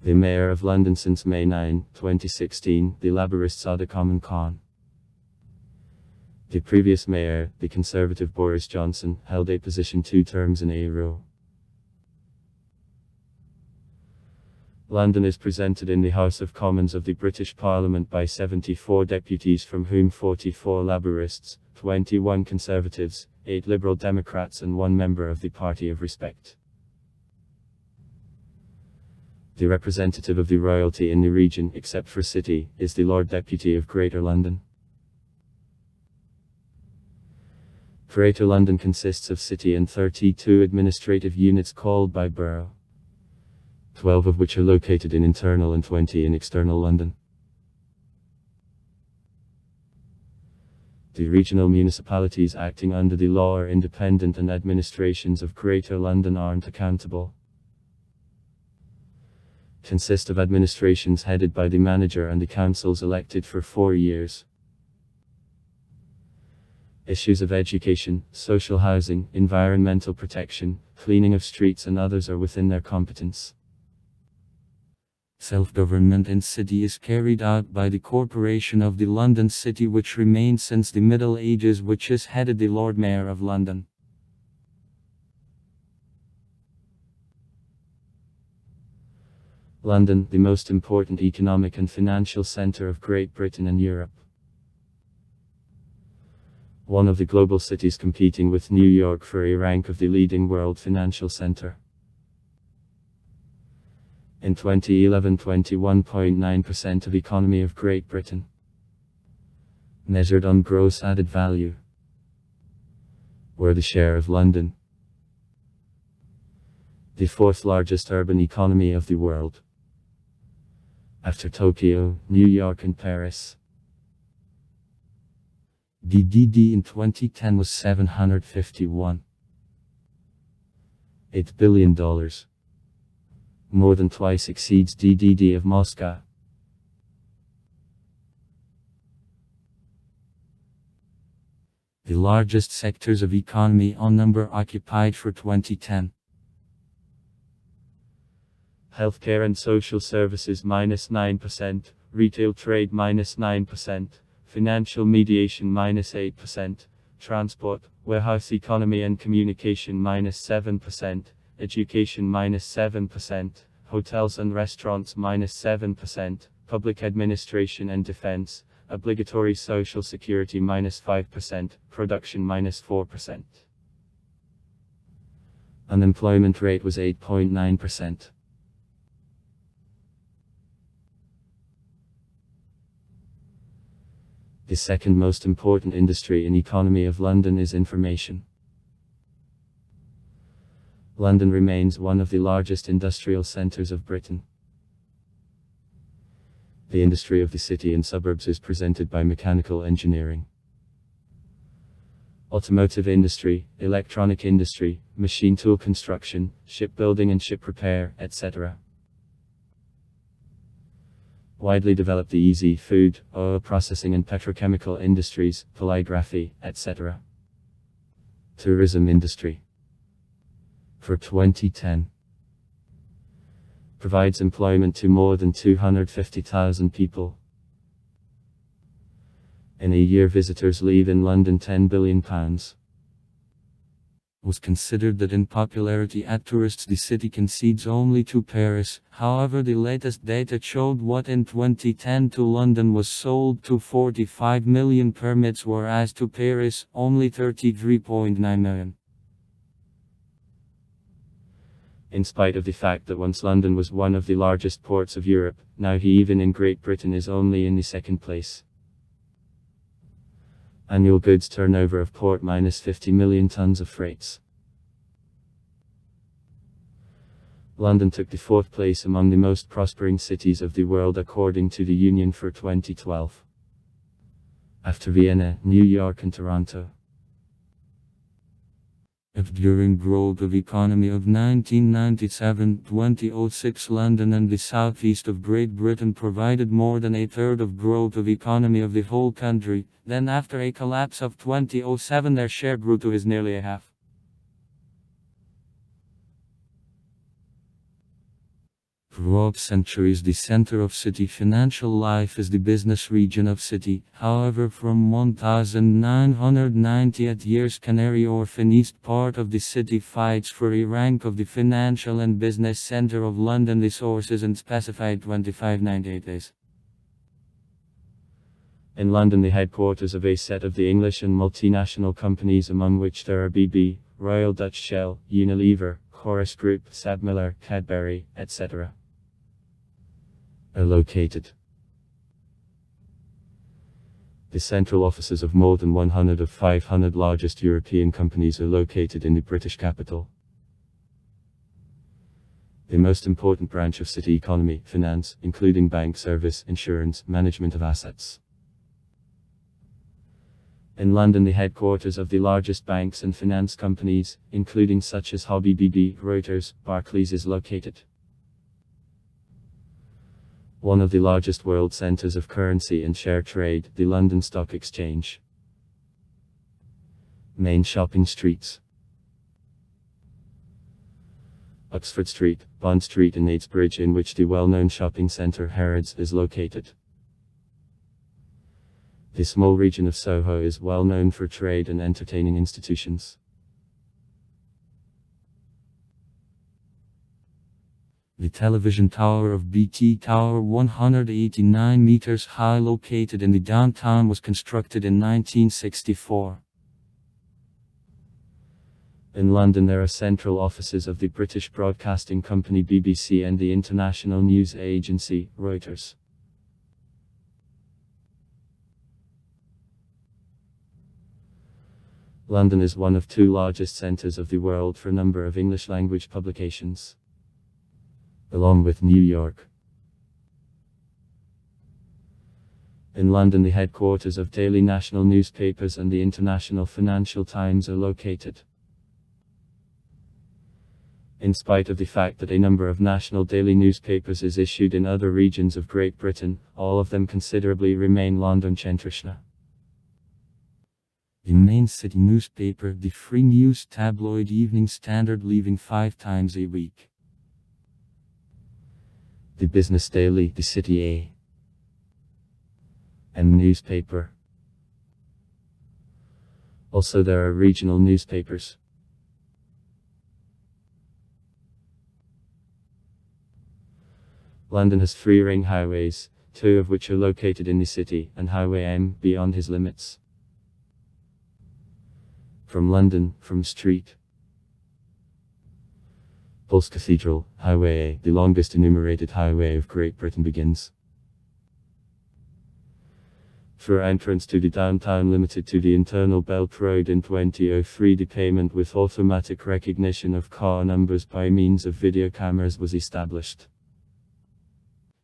The Mayor of London since May 9, 2016, the Labourist Sadiq Aman Khan. The previous mayor, the Conservative Boris Johnson, held a position 2 terms in a row. London is presented in the House of Commons of the British Parliament by 74 deputies, from whom 44 Labourists, 21 Conservatives, 8 Liberal Democrats and 1 member of the Party of Respect. The representative of the royalty in the region, except for City, is the Lord Deputy of Greater London. Greater London consists of City and 32 administrative units called by borough, 12 of which are located in internal and 20 in external London. The regional municipalities acting under the law are independent, and administrations of Greater London aren't accountable. Consist of administrations headed by the manager and the councils elected for 4 years. Issues of education, social housing, environmental protection, cleaning of streets and others are within their competence. Self-government in city is carried out by the Corporation of the London City, which remains since the Middle Ages, which is headed the Lord Mayor of London. London, the most important economic and financial centre of Great Britain and Europe. One of the global cities, competing with New York for a rank of the leading world financial centre. In 2011, 21.9% of economy of Great Britain. Measured on gross added value. Were the share of London. The 4th largest urban economy of the world, after Tokyo, New York and Paris. GDP in 2010 was $751.8 billion. More than twice exceeds GDP of Moscow. The largest sectors of economy on number occupied for 2010. Healthcare and social services -9%, retail trade -9%, financial mediation -8%, transport, warehouse economy and communication -7%, education -7%, hotels and restaurants -7%, public administration and defense, obligatory social security -5%, production -4%. Unemployment rate was 8.9%. The second most important industry in economy of London is information. London remains one of the largest industrial centres of Britain. The industry of the city and suburbs is presented by mechanical engineering, automotive industry, electronic industry, machine tool construction, shipbuilding and ship repair, etc. Widely developed the easy food, oil processing and petrochemical industries, polygraphy, etc. Tourism industry. For 2010. Provides employment to more than 250,000 people. In a year, visitors leave in London £10 billion. Was considered that in popularity at tourists the city concedes only to Paris. However, the latest data showed what in 2010 to London was sold to 45 million permits, whereas to Paris only 33.9 million. In spite of the fact that once London was one of the largest ports of Europe, now he even in Great Britain is only in the 2nd place. Annual goods turnover of port -50 million tons of freights. London took the 4th place among the most prospering cities of the world according to the Union for 2012. after Vienna, New York and Toronto. During growth of economy of 1997-2006, London and the southeast of Great Britain provided more than a third of growth of economy of the whole country. Then after a collapse of 2007, their share grew to is nearly a half. Throughout centuries, the center of city financial life is the business region of city. However, from 1990 years, Canary Wharf in east part of the city fights for a rank of the financial and business center of London. The source isn't specified. 2598 days. In London, the headquarters of a set of the English and multinational companies, among which there are BB, Royal Dutch Shell, Unilever, Chorus Group, SABMiller, Cadbury, etc. are located. The central offices of more than 100 of 500 largest European companies are located in the British capital. The most important branch of city economy, finance, including bank service, insurance, management of assets. In London, the headquarters of the largest banks and finance companies, including such as Hobby BB, Reuters, Barclays, is located. One of the largest world centers of currency and share trade, the London Stock Exchange. Main shopping streets: Oxford Street, Bond Street and Knightsbridge, in which the well-known shopping centre Harrods is located. The small region of Soho is well known for trade and entertaining institutions. The television tower of BT Tower, 189 meters high, located in the downtown, was constructed in 1964. In London, there are central offices of the British Broadcasting Company BBC and the international news agency Reuters. London is one of two largest centres of the world for number of English-language publications, along with New York. In London, the headquarters of daily national newspapers and the International Financial Times are located. In spite of the fact that a number of national daily newspapers is issued in other regions of Great Britain, all of them considerably remain London-centric. The main city newspaper, the Free News tabloid Evening Standard, leaving 5 times a week. The Business Daily, the City A&M newspaper. Also, there are regional newspapers. London has 3 ring highways, 2 of which are located in the city, and Highway M beyond his limits. From London, from Street Pulse Cathedral, Highway A, the longest enumerated highway of Great Britain, begins. For entrance to the downtown, limited to the internal Belt Road in 2003, the payment with automatic recognition of car numbers by means of video cameras was established.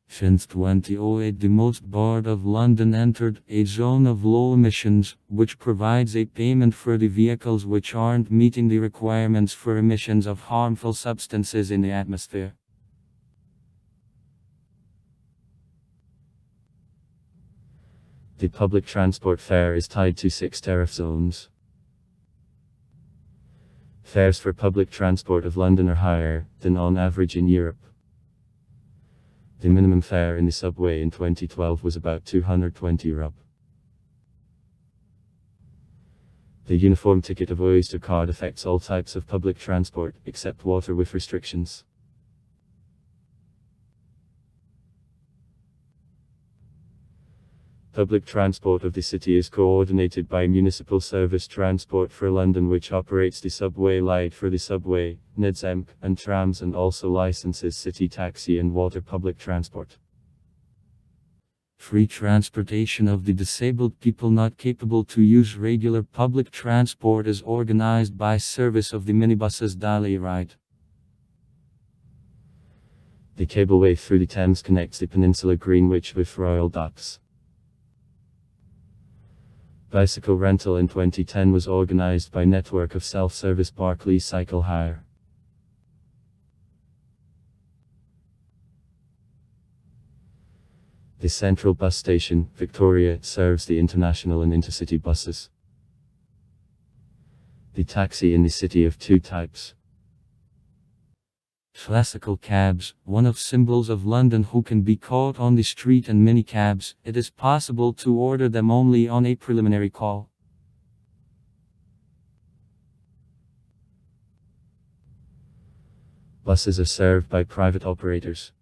Since 2008, the most part of London entered a zone of low emissions, which provides a payment for the vehicles which aren't meeting the requirements for emissions of harmful substances in the atmosphere. The public transport fare is tied to 6 tariff zones. Fares for public transport of London are higher than on average in Europe. The minimum fare in the subway in 2012 was about €220. The uniform ticket of Oyster card affects all types of public transport, except water with restrictions. Public transport of the city is coordinated by Municipal Service Transport for London, which operates the subway light for the subway, NEDSEMP, and trams, and also licenses city taxi and water public transport. Free transportation of the disabled people not capable to use regular public transport is organized by service of the minibuses Daily Ride. The cableway through the Thames connects the Peninsula Greenwich with Royal Docks. Bicycle rental in 2010 was organized by network of self-service Barclays Cycle Hire. The Central Bus Station, Victoria, serves the international and intercity buses. The taxi in the city of two types. Classical cabs, one of symbols of London who can be caught on the street, and minicabs, it is possible to order them only on a preliminary call. Buses are served by private operators.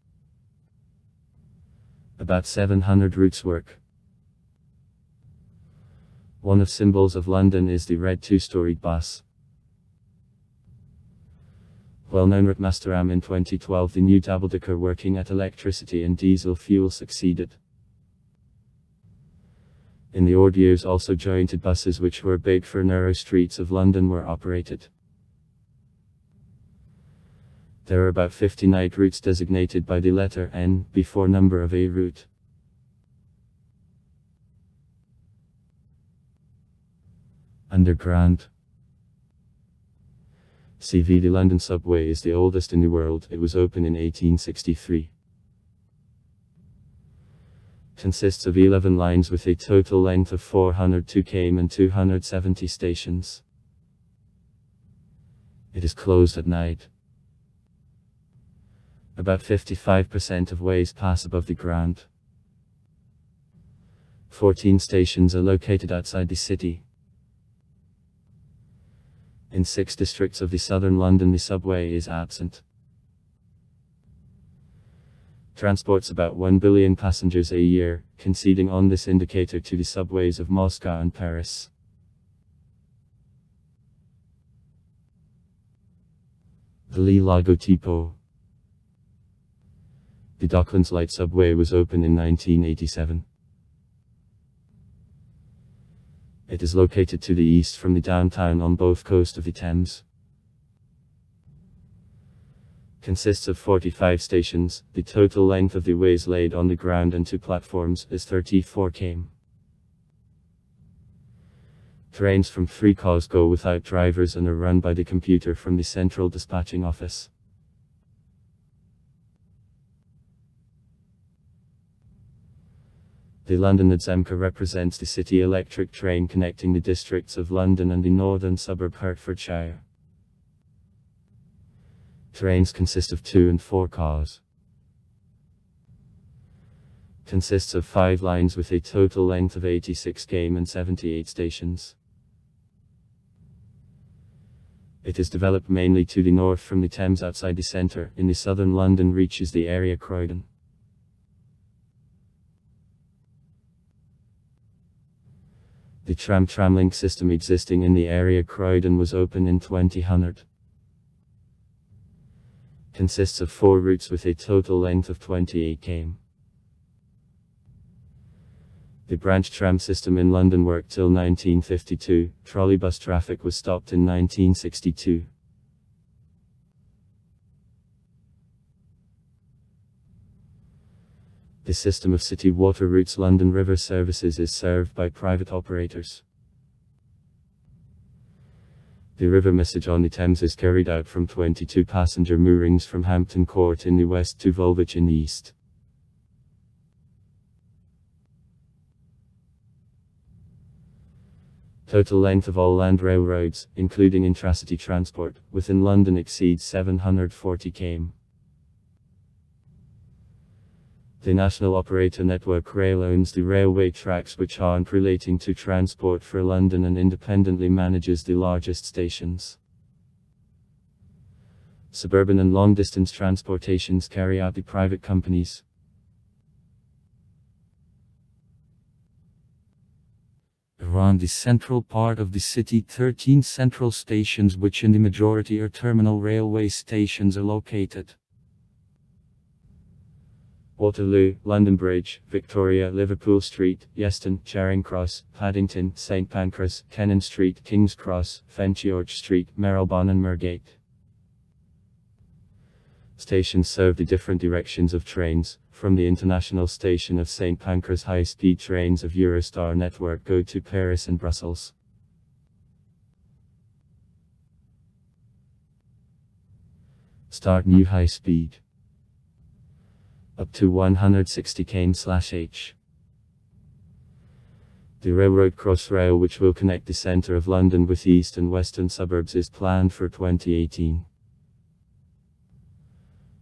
About 700 routes work. One of symbols of London is the red two-storied bus. Well-known route Masteram in 2012, the new double-decker working at electricity and diesel fuel succeeded. In the old years also jointed buses which were big for narrow streets of London were operated. There are about 50 night routes designated by the letter N before number of a route. Underground. CV. The London subway is the oldest in the world. It was opened in 1863. Consists of 11 lines with a total length of 402 km and 270 stations. It is closed at night. About 55% of ways pass above the ground. 14 stations are located outside the city. In 6 districts of the southern London the subway is absent. Transports about 1 billion passengers a year, conceding on this indicator to the subways of Moscow and Paris. The Lee Lago Depot. The Docklands Light subway was opened in 1987. It is located to the east from the downtown on both coasts of the Thames. Consists of 45 stations. The total length of the ways laid on the ground and 2 platforms is 34 km. Trains from 3 cars go without drivers and are run by the computer from the central dispatching office. The London Nedzemka represents the City Electric train connecting the districts of London and the northern suburb Hertfordshire. Trains consist of 2 and 4 cars. Consists of 5 lines with a total length of 86 km and 78 stations. It is developed mainly to the north from the Thames outside the centre. In the southern London reaches the area Croydon. The tramlink system existing in the area Croydon was opened in 2000. Consists of 4 routes with a total length of 28 km. The branch tram system in London worked till 1952. Trolleybus traffic was stopped in 1962. The system of city water routes London River Services is served by private operators. The river message on the Thames is carried out from 22 passenger moorings from Hampton Court in the west to Woolwich in the east. Total length of all land railroads, including intracity transport, within London exceeds 740 km. The National Operator Network Rail owns the railway tracks which aren't relating to Transport for London and independently manages the largest stations. Suburban and long-distance transportations carry out the private companies. Around the central part of the city, 13 central stations which in the majority are terminal railway stations are located. Waterloo, London Bridge, Victoria, Liverpool Street, Euston, Charing Cross, Paddington, St Pancras, Kennan Street, King's Cross, Fenchurch Street, Marylebone and Moorgate. Stations serve the different directions of trains. From the international station of St. Pancras, high-speed trains of Eurostar network go to Paris and Brussels. Start new high speed. Up to 160 km/h. The railroad Crossrail, which will connect the centre of London with east and western suburbs, is planned for 2018.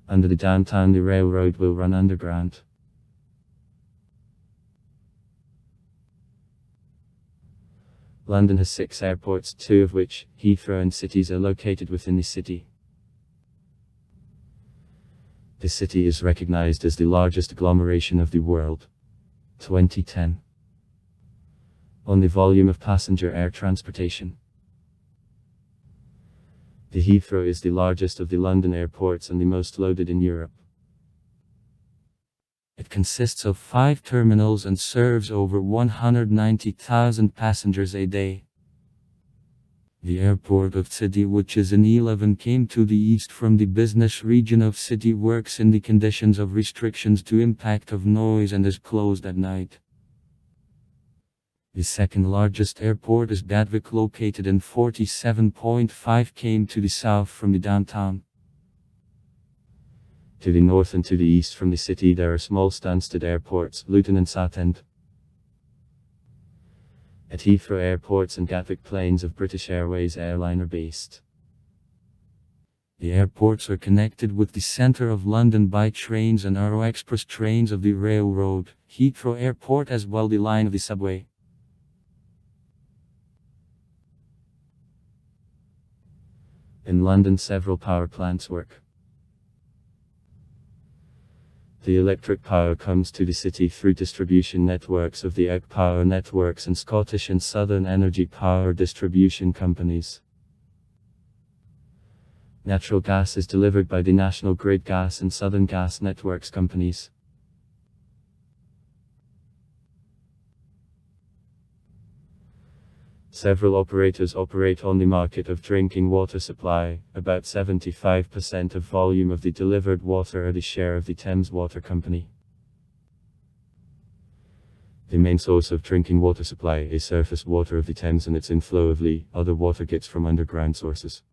Under the downtown, the railroad will run underground. London has 6 airports, 2 of which, Heathrow and Cities, are located within the city. The city is recognized as the largest agglomeration of the world. 2010. On the volume of passenger air transportation. The Heathrow is the largest of the London airports and the most loaded in Europe. It consists of 5 terminals and serves over 190,000 passengers a day. The airport of City, which is in E11, came to the east from the business region of City, works in the conditions of restrictions to impact of noise and is closed at night. The second largest airport is Gatwick, located in 47.5 km to the south from the downtown. To the north and to the east from the city there are small Stansted airports, Luton and Southend. At Heathrow airports and Gatwick, planes of British Airways airline are based. The airports are connected with the centre of London by trains and Arrow Express trains of the railroad. Heathrow Airport as well the line of the subway. In London several power plants work. The electric power comes to the city through distribution networks of the ERG Power Networks and Scottish and Southern Energy Power Distribution Companies. Natural gas is delivered by the National Grid Gas and Southern Gas Networks companies. Several operators operate on the market of drinking water supply. About 75% of volume of the delivered water are the share of the Thames Water Company. The main source of drinking water supply is surface water of the Thames and its inflow of Lee. Other water gets from underground sources.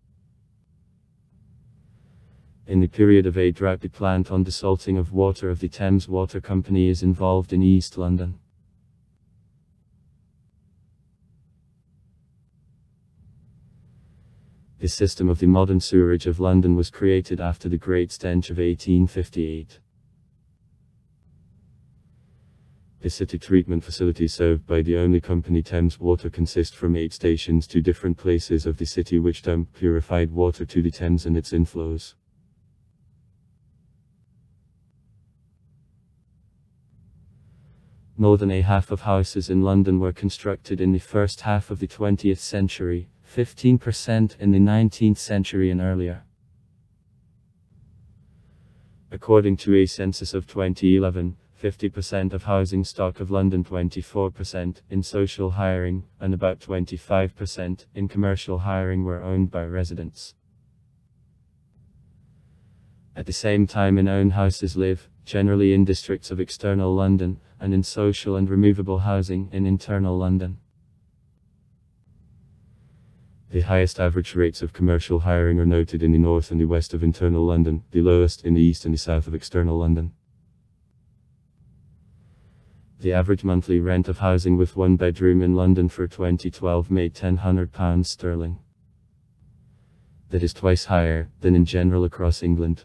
In the period of a drought, the plant on desalting of water of the Thames Water Company is involved in East London. The system of the modern sewerage of London was created after the Great Stench of 1858. The city treatment facility served by the only company Thames Water consists from 8 stations to different places of the city which dump purified water to the Thames and its inflows. More than a half of houses in London were constructed in the first half of the 20th century. 15% in the 19th century and earlier. According to a census of 2011, 50% of housing stock of London, 24% in social hiring, and about 25% in commercial hiring were owned by residents. At the same time, in own houses live, generally in districts of external London, and in social and removable housing in internal London. The highest average rates of commercial hiring are noted in the north and the west of internal London, the lowest in the east and the south of external London. The average monthly rent of housing with 1 bedroom in London for 2012 made £1,000 sterling. That is twice higher than in general across England.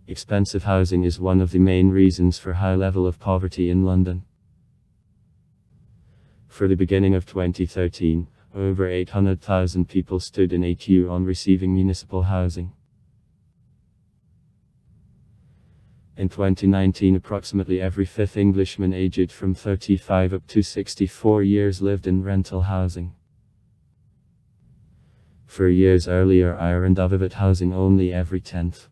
Expensive housing is one of the main reasons for high level of poverty in London. For the beginning of 2013, over 800,000 people stood in a queue on receiving municipal housing. In 2019, approximately every 5th Englishman aged from 35 up to 64 years lived in rental housing. 4 years earlier, Ireland offered housing only every 10th.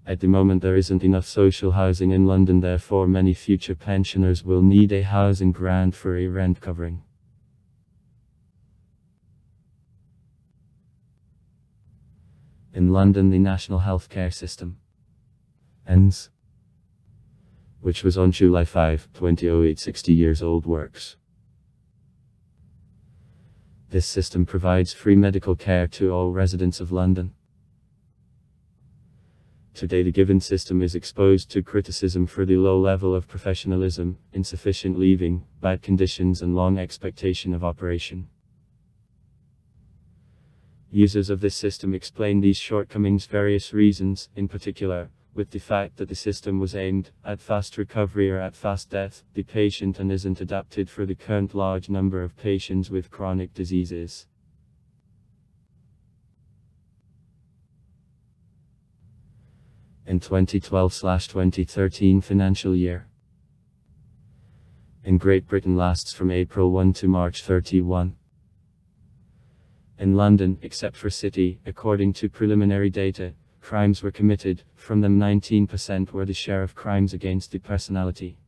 At the moment there isn't enough social housing in London, therefore many future pensioners will need a housing grant for a rent covering. In London, the National Healthcare System ends, which was on July 5, 2008, 60 years old, works. This system provides free medical care to all residents of London. Today the given system is exposed to criticism for the low level of professionalism, insufficient leaving, bad conditions and long expectation of operation. Users of this system explain these shortcomings various reasons, in particular, with the fact that the system was aimed at fast recovery or at fast death, the patient, and isn't adapted for the current large number of patients with chronic diseases. In 2012/2013 financial year, in Great Britain lasts from April 1 to March 31. In London, except for City, according to preliminary data, crimes were committed, from them 19% were the share of crimes against the personality,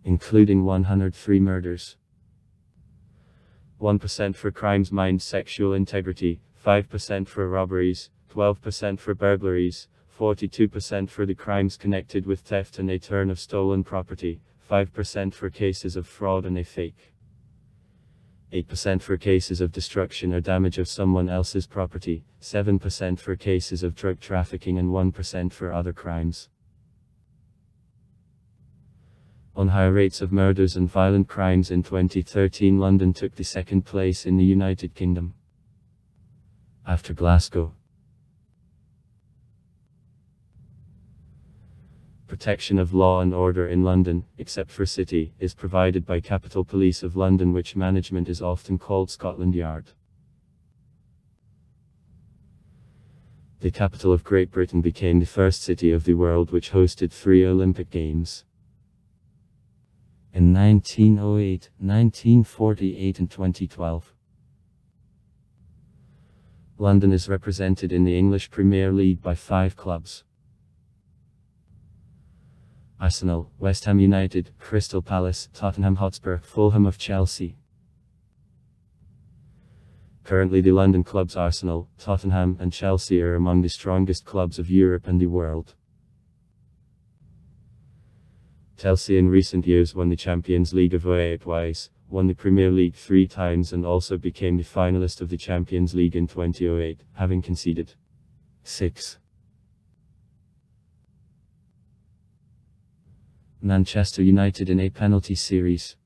including 103 murders. 1% for crimes mined sexual integrity, 5% for robberies, 12% for burglaries, 42% for the crimes connected with theft and a turn of stolen property, 5% for cases of fraud and a fake, 8% for cases of destruction or damage of someone else's property, 7% for cases of drug trafficking and 1% for other crimes. On higher rates of murders and violent crimes in 2013, London took the second place in the United Kingdom, after Glasgow. Protection of law and order in London, except for City, is provided by Capital Police of London, which management is often called Scotland Yard. The capital of Great Britain became the first city of the world which hosted 3 Olympic Games. In 1908, 1948 and 2012. London is represented in the English Premier League by 5 clubs: Arsenal, West Ham United, Crystal Palace, Tottenham Hotspur, Fulham of Chelsea. Currently the London clubs Arsenal, Tottenham and Chelsea are among the strongest clubs of Europe and the world. Chelsea in recent years won the Champions League of UEFA twice, won the Premier League 3 times and also became the finalist of the Champions League in 2008, having conceded 6. Manchester United in a penalty series.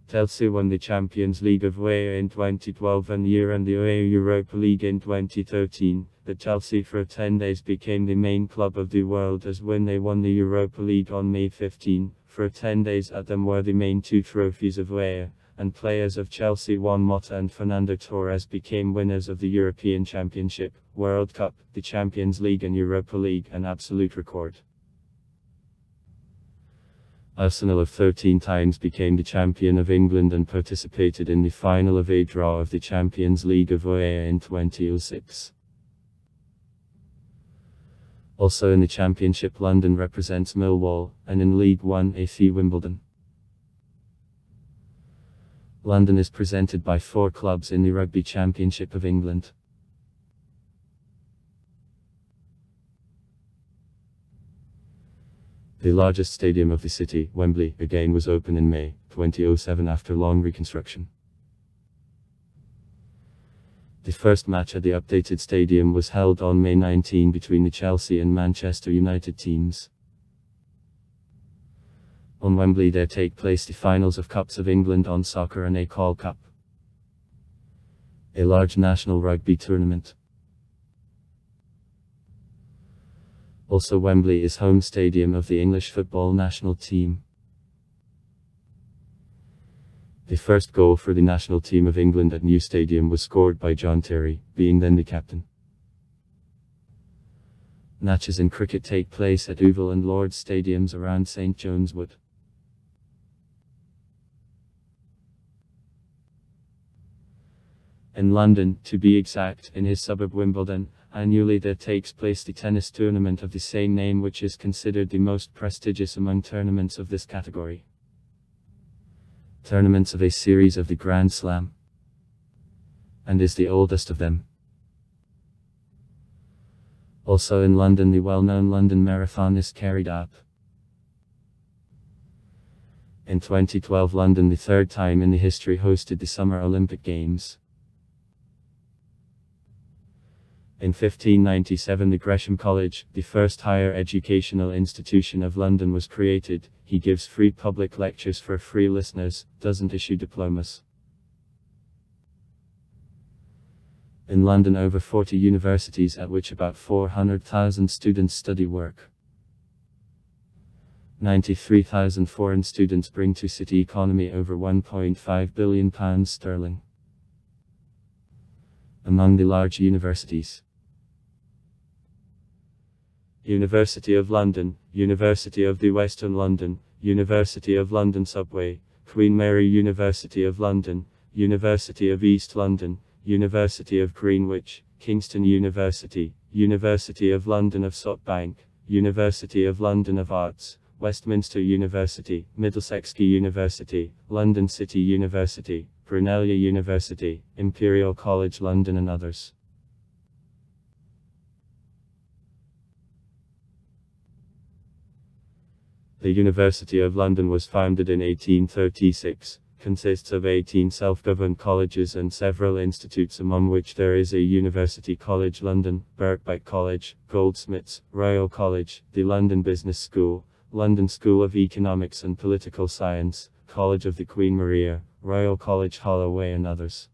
Chelsea won the Champions League of UEFA in 2012 and the UEFA Europa League in 2013. The Chelsea for 10 days became the main club of the world as when they won the Europa League on May 15. For 10 days at them were the main 2 trophies of UEFA, and players of Chelsea Juan Mata and Fernando Torres became winners of the European Championship, World Cup, the Champions League and Europa League, an absolute record. Arsenal of 13 times became the champion of England and participated in the final of a draw of the Champions League of UEFA in 2006. Also in the Championship, London represents Millwall, and in League One AFC Wimbledon. London is presented by 4 clubs in the Rugby Championship of England. The largest stadium of the city, Wembley, again was open in May 2007 after long reconstruction. The first match at the updated stadium was held on May 19 between the Chelsea and Manchester United teams. On Wembley there take place the finals of Cups of England on Soccer and a Call Cup, a large national rugby tournament. Also Wembley is home stadium of the English football national team. The first goal for the national team of England at New Stadium was scored by John Terry, being then the captain. Matches in cricket take place at Oval and Lord's stadiums around St John's Wood. In London, to be exact, in his suburb Wimbledon, annually there takes place the tennis tournament of the same name, which is considered the most prestigious among tournaments of this category. Tournaments of a series of the Grand Slam. and is the oldest of them. Also in London, the well-known London Marathon is carried out. In 2012, London, the third time in the history, hosted the Summer Olympic Games. In 1597, the Gresham College, the first higher educational institution of London, was created. He gives free public lectures for free listeners, doesn't issue diplomas. In London, over 40 universities at which about 400,000 students study work. 93,000 foreign students bring to city economy over £1.5 billion sterling. Among the large universities: University of London, University of the Western London, University of London Subway, Queen Mary University of London, University of East London, University of Greenwich, Kingston University, University of London of Soutbank, University of London of Arts, Westminster University, Middlesex University, London City University, Brunel University, Imperial College London, and others. The University of London was founded in 1836, consists of 18 self-governed colleges and several institutes, among which there is a University College London, Birkbeck College, Goldsmiths, Royal College, the London Business School, London School of Economics and Political Science, College of the Queen Maria, Royal College Holloway, and others.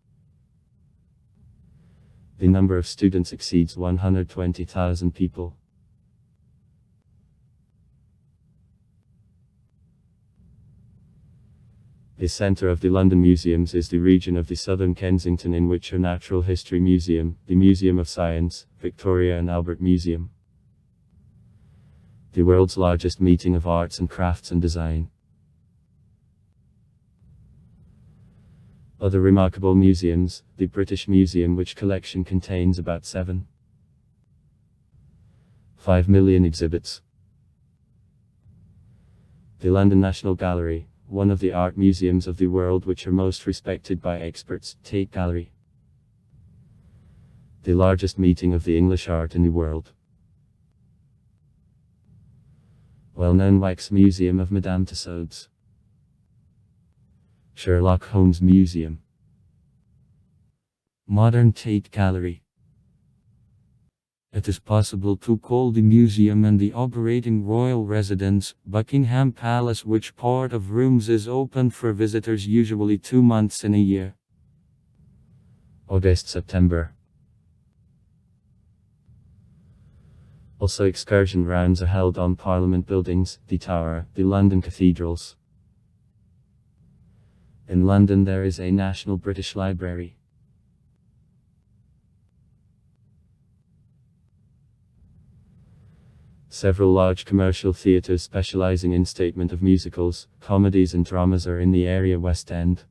The number of students exceeds 120,000 people. The centre of the London museums is the region of the southern Kensington, in which are Natural History Museum, the Museum of Science, Victoria and Albert Museum. The world's largest meeting of arts and crafts and design. Other remarkable museums: the British Museum, which collection contains about 7.5 million exhibits. The London National Gallery, one of the art museums of the world which are most respected by experts, Tate Gallery. The largest meeting of the English art in the world. Well-known Wax Museum of Madame Tussauds. Sherlock Holmes Museum. Modern Tate Gallery. It is possible to call the museum and the operating royal residence, Buckingham Palace, which part of rooms is open for visitors usually 2 months in a year. August-September. Also excursion rounds are held on Parliament buildings, the Tower, the London cathedrals. In London there is a National British Library. Several large commercial theatres specialising in statement of musicals, comedies and dramas are in the area West End.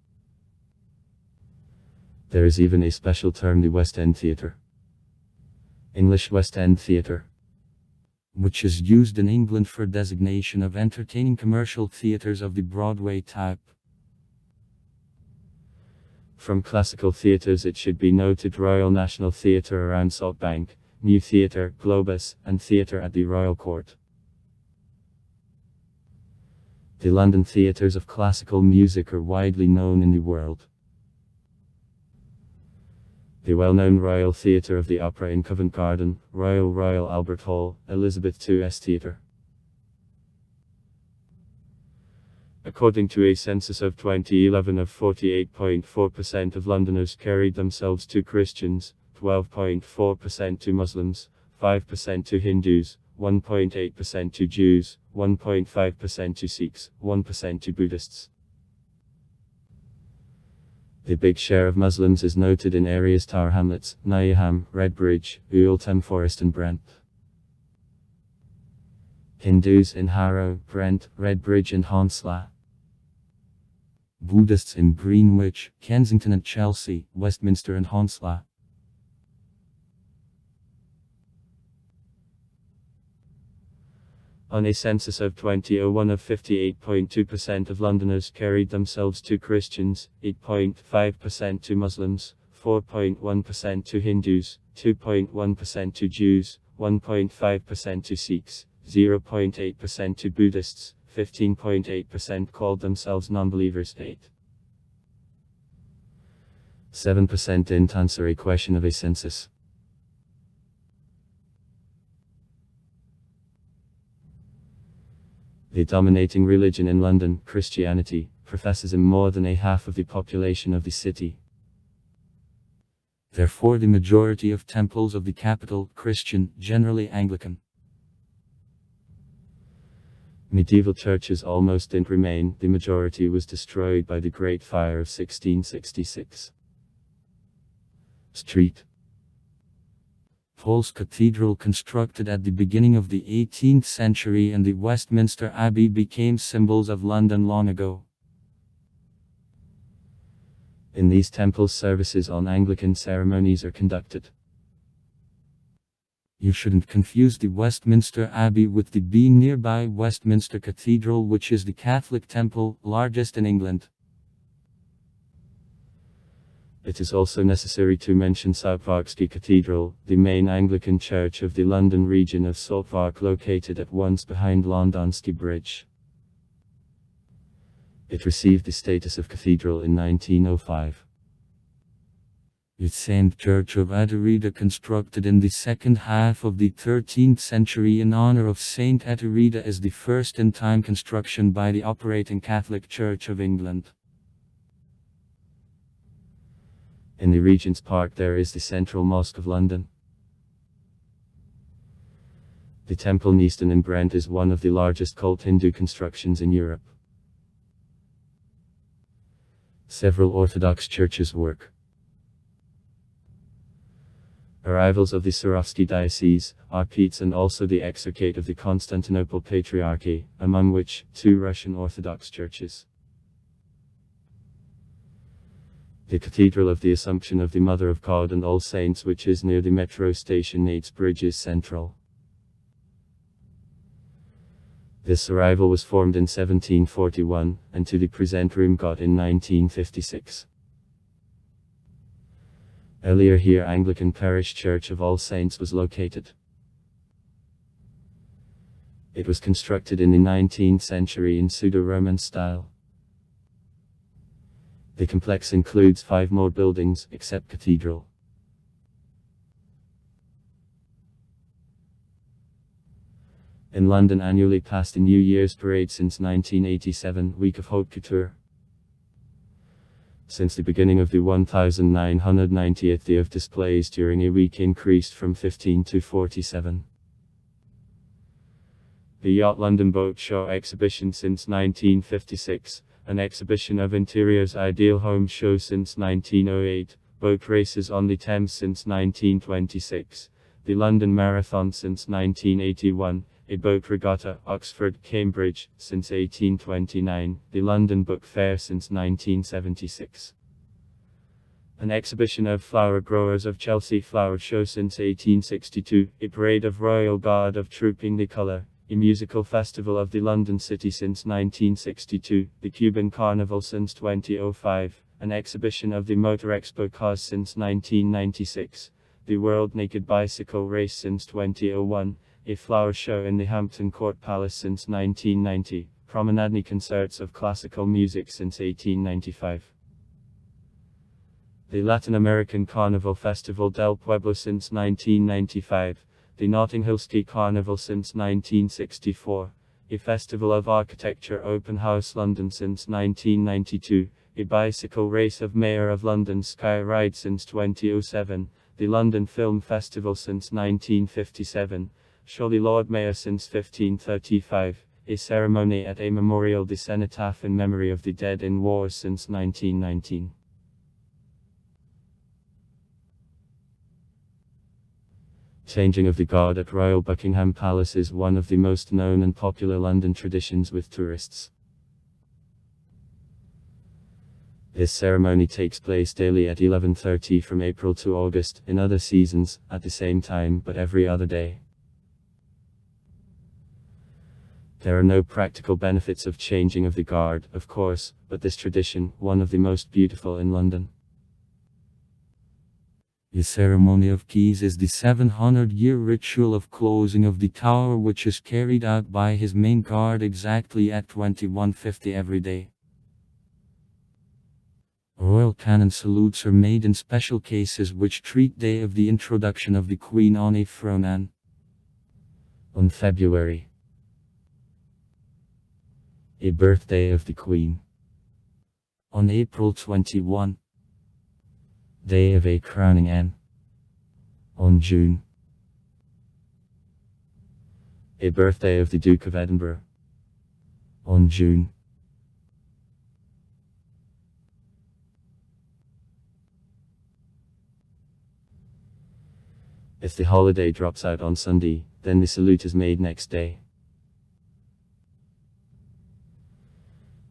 There is even a special term, the West End Theatre. English West End Theatre, which is used in England for designation of entertaining commercial theatres of the Broadway type. From classical theatres it should be noted Royal National Theatre around Soutbank, New Theatre, Globus, and Theatre at the Royal Court. The London theatres of classical music are widely known in the world. The well-known Royal Theatre of the Opera in Covent Garden, Royal Albert Hall, Elizabeth II's Theatre. According to a census of 2011 of 48.4% of Londoners carried themselves to Christians, 12.4% to Muslims, 5% to Hindus, 1.8% to Jews, 1.5% to Sikhs, 1% to Buddhists. The big share of Muslims is noted in areas Tower Hamlets, Nottingham, Redbridge, Oulton Forest and Brent. Hindus in Harrow, Brent, Redbridge and Hounslow. Buddhists in Greenwich, Kensington and Chelsea, Westminster and Hounslow. On a census of 2001 of 58.2% of Londoners carried themselves to Christians, 8.5% to Muslims, 4.1% to Hindus, 2.1% to Jews, 1.5% to Sikhs, 0.8% to Buddhists, 15.8% called themselves non-believers. 7% didn't answer a question of a census. The dominating religion in London, Christianity, professes in more than a half of the population of the city. Therefore, the majority of temples of the capital, Christian, generally Anglican. Medieval churches almost didn't remain, the majority was destroyed by the Great Fire of 1666. Street. Paul's Cathedral, constructed at the beginning of the 18th century, and the Westminster Abbey became symbols of London long ago. In these temples, services on Anglican ceremonies are conducted. You shouldn't confuse the Westminster Abbey with the being nearby Westminster Cathedral, which is the Catholic temple, largest in England. It is also necessary to mention Southwark's Cathedral, the main Anglican church of the London region of Southwark, located at once behind Londonski Bridge. It received the status of cathedral in 1905. The St. Church of Atarida, constructed in the second half of the 13th century in honor of Saint Atarida, is the first in time construction by the operating Catholic Church of England. In the Regent's Park there is the Central Mosque of London. The Temple Neaston in Brent is one of the largest cult Hindu constructions in Europe. Several Orthodox churches work. Arrivals of the Swarovski diocese, Arpits, and also the Exarchate of the Constantinople Patriarchy, among which 2 Russian Orthodox churches. The Cathedral of the Assumption of the Mother of God and All Saints, which is near the metro station Knightsbridge, is central. This arrival was formed in 1741, and to the present room got in 1956. Earlier here Anglican Parish Church of All Saints was located. It was constructed in the 19th century in pseudo-Roman style. The complex includes 5 more buildings, except cathedral. In London annually passed the New Year's Parade since 1987, Week of Haute Couture. Since the beginning of the 1990th day of displays during a week increased from 15 to 47. The Yacht London Boat Show exhibition since 1956. An exhibition of interiors Ideal Home Show since 1908, boat races on the Thames since 1926, the London Marathon since 1981, a boat regatta, Oxford, Cambridge, since 1829, the London Book Fair since 1976. An exhibition of flower growers of Chelsea Flower Show since 1862, a parade of Royal Guard of Trooping the Colour, a musical festival of the London City since 1962, the Cuban Carnival since 2005, an exhibition of the Motor Expo cars since 1996, the World Naked Bicycle Race since 2001, a flower show in the Hampton Court Palace since 1990, promenade concerts of classical music since 1895. The Latin American Carnival Festival del Pueblo since 1995, the Notting Hill Ski Carnival since 1964, a Festival of Architecture Open House London since 1992, a bicycle race of Mayor of London Sky Ride since 2007, the London Film Festival since 1957, Surely Lord Mayor since 1535, a ceremony at a memorial de cenotaph in memory of the dead in wars since 1919. Changing of the guard at Royal Buckingham Palace is one of the most known and popular London traditions with tourists. This ceremony takes place daily at 11:30 from April to August, in other seasons, at the same time but every other day. There are no practical benefits of changing of the guard, of course, but this tradition, one of the most beautiful in London. The ceremony of keys is the 700-year ritual of closing of the tower, which is carried out by his main guard exactly at 21:50 every day. Royal cannon salutes are made in special cases which treat day of the introduction of the Queen on a throne and on February, a birthday of the Queen. On April 21, day of a crowning and on June, a birthday of the Duke of Edinburgh. On June, if the holiday drops out on Sunday, then the salute is made next day.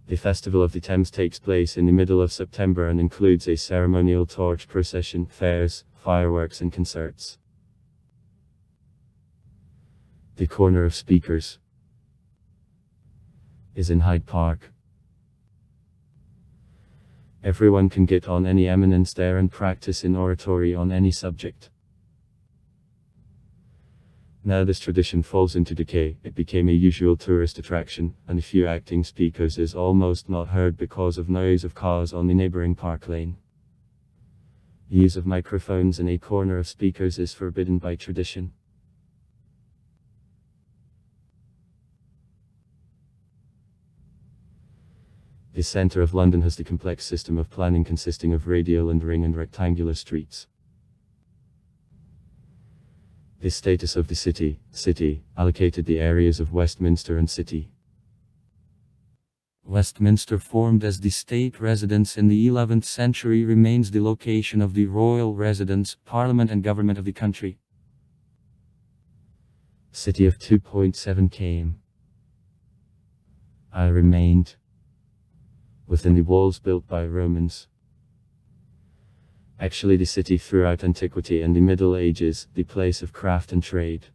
The Festival of the Thames takes place in the middle of September and includes a ceremonial torch procession, fairs, fireworks and concerts. The Corner of Speakers is in Hyde Park. Everyone can get on any eminence there and practice in oratory on any subject. Now this tradition falls into decay, it became a usual tourist attraction, and a few acting speakers is almost not heard because of noise of cars on the neighboring Park Lane. Use of microphones in a corner of speakers is forbidden by tradition. The centre of London has the complex system of planning consisting of radial and ring and rectangular streets. The status of the city allocated the areas of Westminster and City. Westminster, formed as the state residence in the 11th century, remains the location of the royal residence, parliament and government of the country. City of 2.7 km remained within the walls built by Romans. Actually the city throughout antiquity and the Middle Ages, the place of craft and trade.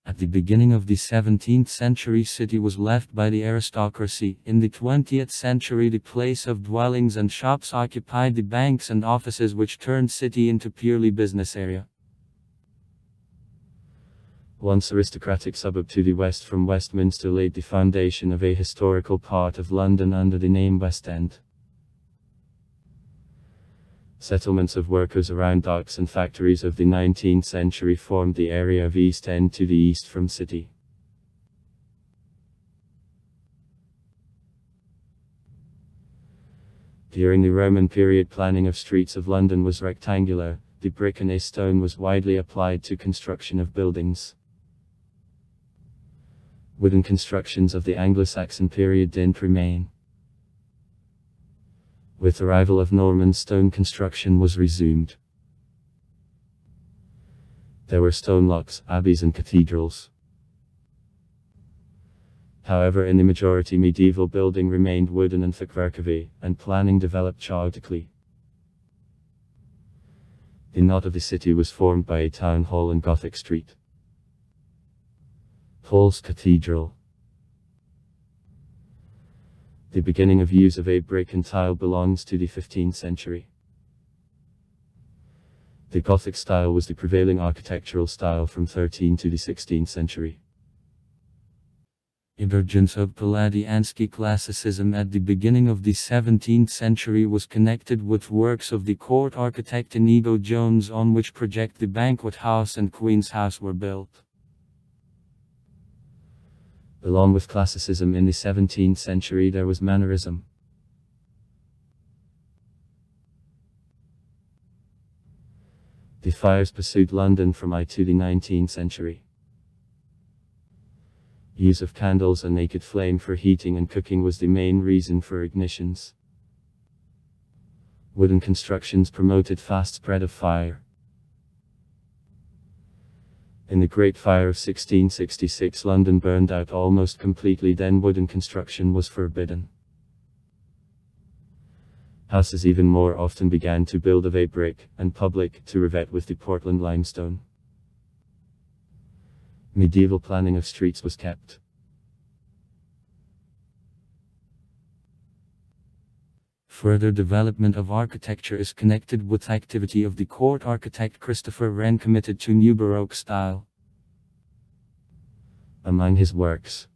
At the beginning of the 17th century, city was left by the aristocracy. In the 20th century, the place of dwellings and shops occupied the banks and offices, which turned city into purely business area. Once aristocratic suburb to the west from Westminster laid the foundation of a historical part of London under the name West End. Settlements of workers around docks and factories of the 19th century formed the area of East End to the east from city. During the Roman period, planning of streets of London was rectangular. The brick and a stone was widely applied to construction of buildings. Wooden constructions of the Anglo-Saxon period didn't remain. With arrival of Norman, stone construction was resumed. There were stone locks, abbeys and cathedrals. However, in the majority medieval building remained wooden and thickwerkavy, and planning developed chaotically. The knot of the city was formed by a town hall and Gothic street. Paul's Cathedral. The beginning of use of a brick and tile belongs to the 15th century. The Gothic style was the prevailing architectural style from 13th to the 16th century. Emergence of Palladiansky classicism at the beginning of the 17th century was connected with works of the court architect Inigo Jones, on which project the Banquet House and Queen's House were built. Along with classicism in the 17th century, there was mannerism. The fires pursued London from to the 19th century. Use of candles and naked flame for heating and cooking was the main reason for ignitions. Wooden constructions promoted fast spread of fire. In the Great Fire of 1666, London burned out almost completely, then wooden construction was forbidden. Houses even more often began to build of a brick, and public to revet with the Portland limestone. Medieval planning of streets was kept. Further development of architecture is connected with activity of the court architect Christopher Wren, committed to New Baroque style. Among his works: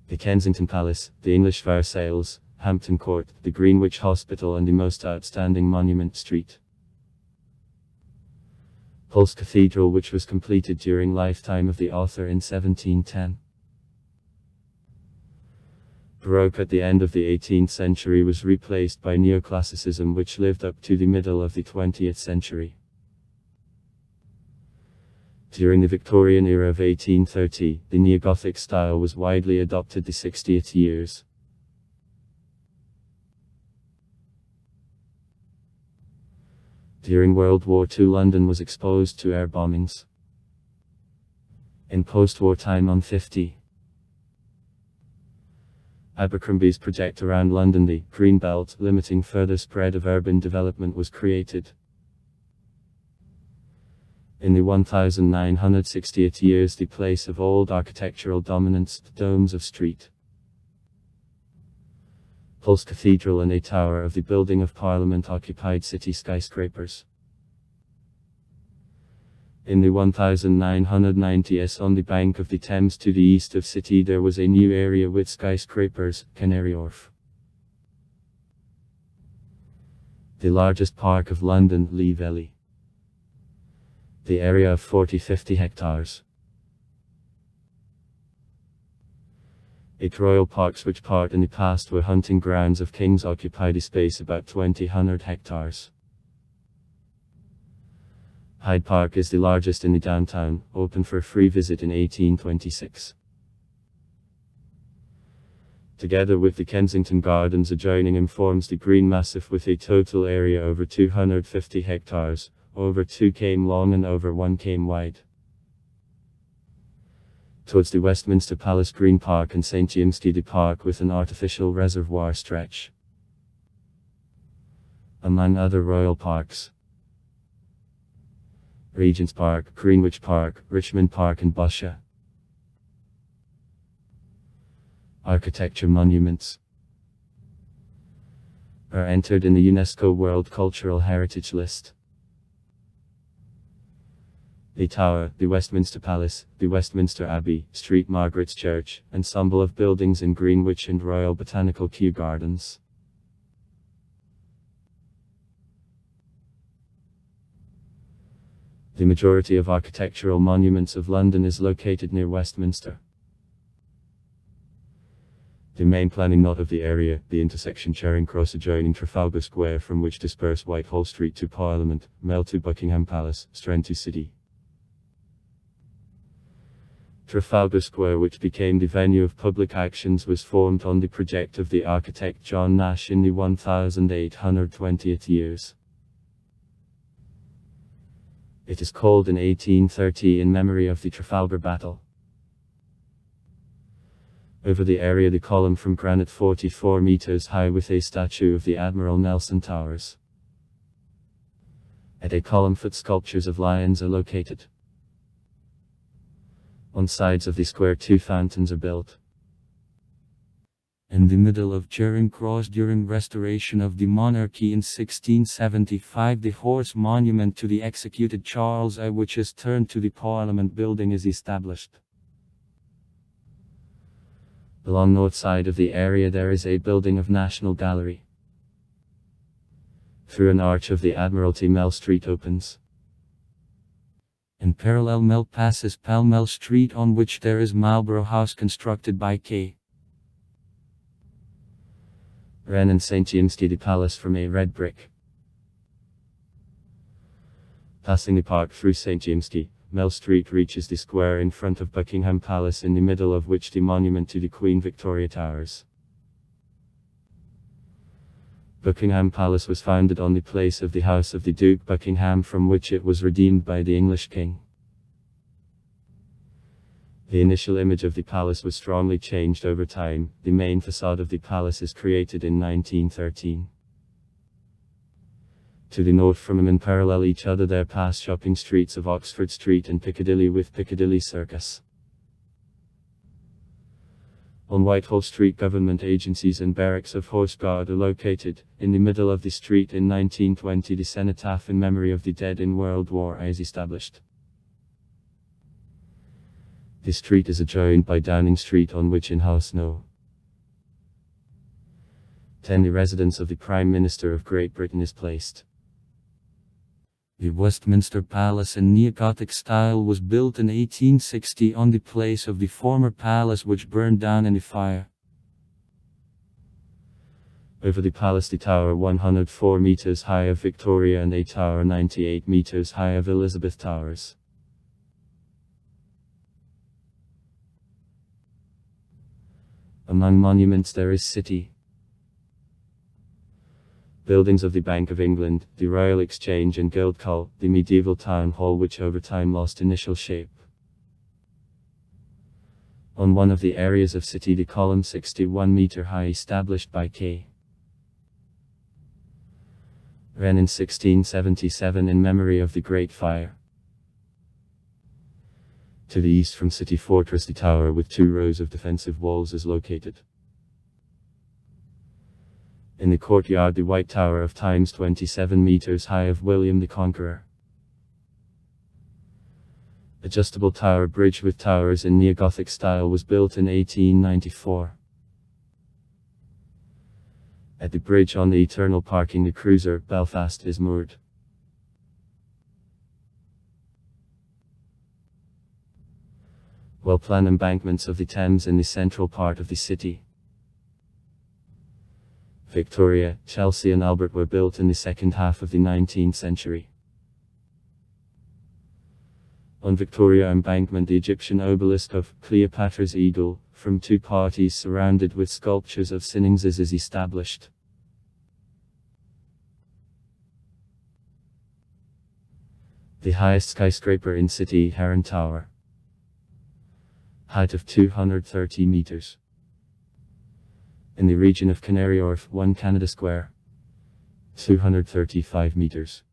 the Kensington Palace, the English Versailles, Hampton Court, the Greenwich Hospital, and the most outstanding monument, Street Paul's Cathedral, which was completed during lifetime of the author in 1710. Baroque at the end of the 18th century was replaced by Neoclassicism, which lived up to the middle of the 20th century. During the Victorian era of 1830, the Neo-Gothic style was widely adopted the 60th years. During World War II, London was exposed to air bombings. In post-war time, on 50 Abercrombie's project around London, the Green Belt, limiting further spread of urban development, was created. In the 1960th years, the place of old architectural dominance, the domes of St. Paul's Cathedral and a tower of the Building of Parliament occupied city skyscrapers. In the 1990s, on the bank of the Thames to the east of City, there was a new area with skyscrapers, Canary Wharf. The largest park of London, Lee Valley. The area of 40-50 hectares. 8 royal parks, which part in the past were hunting grounds of kings, occupied a space about 200 hectares. Hyde Park is the largest in the downtown, opened for a free visit in 1826. Together with the Kensington Gardens adjoining him, forms the Green Massif, with a total area over 250 hectares, over 2 km long and over 1 km wide. Towards the Westminster Palace, Green Park, and St. James's the park with an artificial reservoir stretch. Among other royal parks: Regent's Park, Greenwich Park, Richmond Park, and Bussia. Architecture monuments are entered in the UNESCO World Cultural Heritage List. The Tower, the Westminster Palace, the Westminster Abbey, St. Margaret's Church, ensemble of buildings in Greenwich, and Royal Botanical Kew Gardens. The majority of architectural monuments of London is located near Westminster. The main planning knot of the area, the intersection Charing Cross adjoining Trafalgar Square, from which disperse Whitehall Street to Parliament, Mall to Buckingham Palace, Strand to City. Trafalgar Square, which became the venue of public actions, was formed on the project of the architect John Nash in the 1820th years. It is called in 1830 in memory of the Trafalgar Battle. Over the area, the column from granite 44 meters high with a statue of the Admiral Nelson towers. At a column foot, sculptures of lions are located. On sides of the square, 2 fountains are built. In the middle of Charing Cross, during restoration of the monarchy in 1675, the horse monument to the executed Charles I, which is turned to the Parliament building, is established. Along north side of the area there is a building of National Gallery. Through an arch of the Admiralty, Mell Street opens. In parallel Mell passes Pall Mall Street, on which there is Marlborough House, constructed by K. Wren, and St. James's the Palace from a red brick. Passing the park through St. James's, Mell Street reaches the square in front of Buckingham Palace, in the middle of which the monument to the Queen Victoria towers. Buckingham Palace was founded on the place of the house of the Duke Buckingham, from which it was redeemed by the English king. The initial image of the palace was strongly changed over time. The main facade of the palace is created in 1913. To the north from them, and parallel each other, there pass shopping streets of Oxford Street and Piccadilly, with Piccadilly Circus. On Whitehall Street, government agencies and barracks of Horse Guard are located. In the middle of the street in 1920, the cenotaph in memory of the dead in World War I is established. The street is adjoined by Downing Street, on which in House No. 10 the residence of the Prime Minister of Great Britain is placed. The Westminster Palace in Neo-Gothic style was built in 1860 on the place of the former palace, which burned down in the fire. Over the palace, the tower 104 meters high of Victoria and a tower 98 meters high of Elizabeth Towers. Among monuments there is City. Buildings of the Bank of England, the Royal Exchange and Guildhall, the medieval town hall which over time lost initial shape. On one of the areas of City, the column 61 meter high established by K. Wren in 1677 in memory of the Great Fire. To the east from City Fortress, the tower with 2 rows of defensive walls is located. In the courtyard, the White Tower of times 27 meters high of William the Conqueror. Adjustable tower bridge with towers in Neo-Gothic style was built in 1894. At the bridge on the Eternal Parking, the cruiser Belfast is moored. Well-planned embankments of the Thames in the central part of the city. Victoria, Chelsea and Albert were built in the second half of the 19th century. On Victoria Embankment, the Egyptian obelisk of Cleopatra's Eagle, from 2 parties surrounded with sculptures of Sphinxes, is established. The highest skyscraper in City, Heron Tower. Height of 230 meters. In the region of Canary Wharf, 1 Canada Square. 235 meters.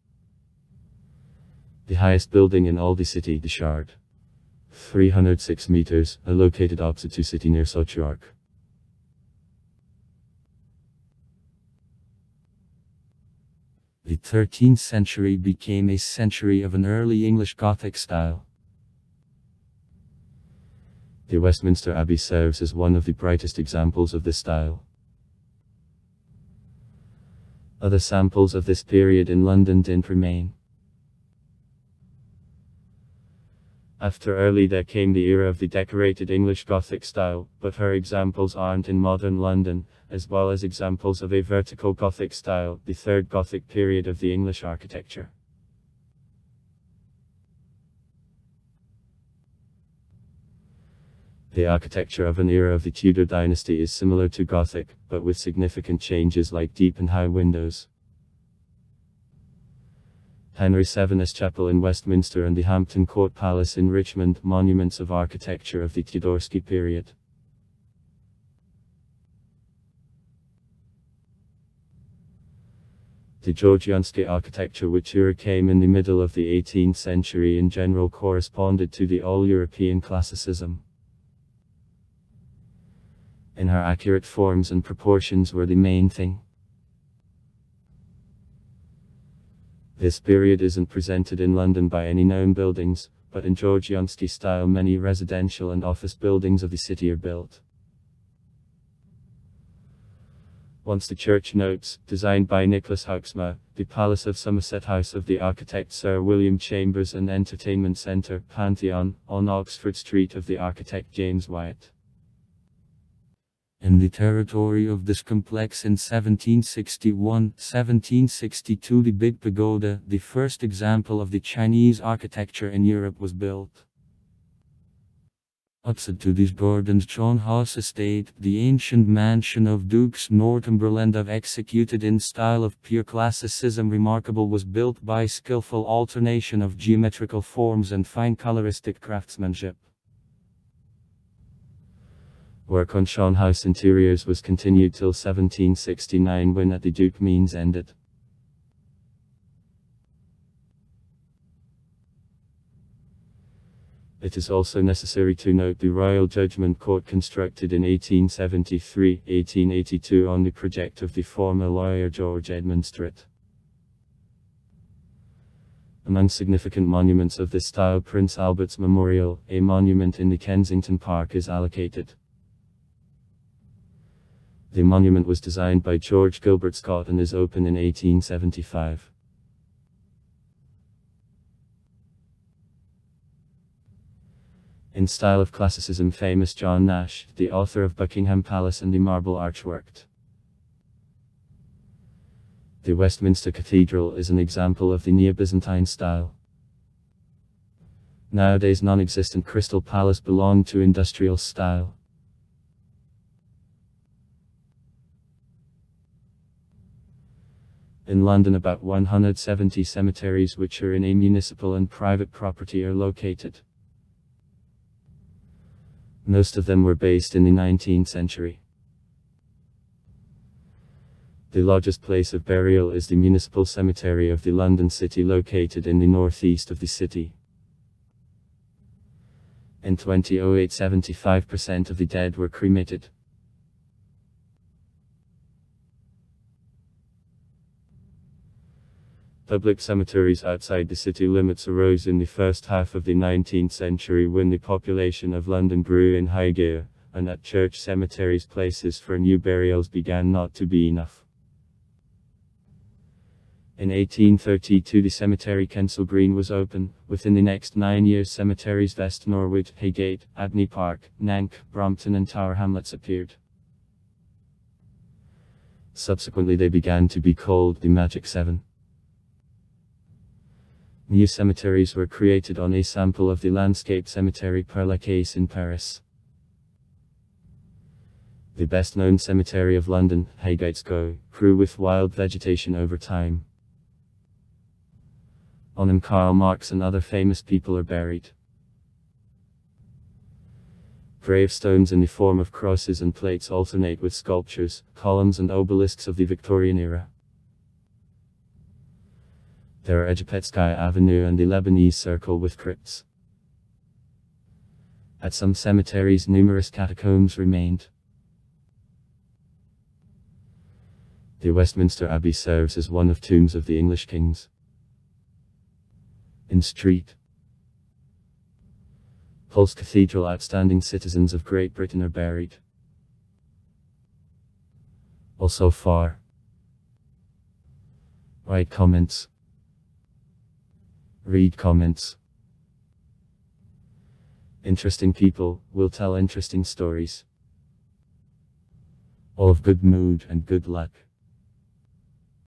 The highest building in all the city, the Shard. 306 meters, are located opposite to City near Southwark. The 13th century became a century of an early English Gothic style. The Westminster Abbey serves as one of the brightest examples of this style. Other samples of this period in London didn't remain. After early there came the era of the decorated English Gothic style, but her examples aren't in modern London, as well as examples of a vertical Gothic style, the third Gothic period of the English architecture. The architecture of an era of the Tudor dynasty is similar to Gothic, but with significant changes like deep and high windows. Henry VII's Chapel in Westminster and the Hampton Court Palace in Richmond, monuments of architecture of the Tudorsky period. The Georgiansky architecture, which came in the middle of the 18th century, in general corresponded to the all-European classicism. In her accurate forms and proportions were the main thing. This period isn't presented in London by any known buildings, but in Georgiansky style many residential and office buildings of the city are built. Once the church notes, designed by Nicholas Huxma, the Palace of Somerset House of the architect Sir William Chambers and Entertainment Centre, Pantheon, on Oxford Street of the architect James Wyatt. In the territory of this complex in 1761-1762 the Big Pagoda, the first example of the Chinese architecture in Europe, was built. Opposite to these gardens John House Estate, the ancient mansion of Dukes Northumberland executed in style of pure classicism remarkable, was built by skillful alternation of geometrical forms and fine coloristic craftsmanship. Work on Sean House interiors was continued till 1769, when at the Duke means ended. A It is also necessary to note the Royal Judgment Court constructed in 1873-1882 on the project of the former lawyer George Edmund Strutt. Among significant monuments of this style, Prince Albert's Memorial, a monument in the Kensington Park, is allocated. The monument was designed by George Gilbert Scott and is open in 1875. In style of classicism, famous John Nash, the author of Buckingham Palace and the Marble Arch, worked. The Westminster Cathedral is an example of the Neo-Byzantine style. Nowadays non-existent Crystal Palace belonged to industrial style. In London, about 170 cemeteries which are in a municipal and private property are located. Most of them were based in the 19th century. The largest place of burial is the Municipal Cemetery of the London City, located in the northeast of the city. In 2008, 75% of the dead were cremated. Public cemeteries outside the city limits arose in the first half of the 19th century when the population of London grew in high gear, and at church cemeteries places for new burials began not to be enough. In 1832 the cemetery Kensal Green was open. Within the next 9 years cemeteries West Norwood, Highgate, Abney Park, Nank, Brompton and Tower Hamlets appeared. Subsequently they began to be called the Magic Seven. New cemeteries were created on a sample of the landscape cemetery Père Lachaise in Paris. The best known cemetery of London, Highgate's Go, grew with wild vegetation over time. On him Karl Marx and other famous people are buried. Gravestones in the form of crosses and plates alternate with sculptures, columns and obelisks of the Victorian era. There are Egipetskaya Avenue and the Lebanese Circle with crypts. At some cemeteries numerous catacombs remained. The Westminster Abbey serves as one of tombs of the English kings. In Street Paul's Cathedral, outstanding citizens of Great Britain are buried. Also far. Write comments. Read comments. Interesting people will tell interesting stories. All of good mood and good luck.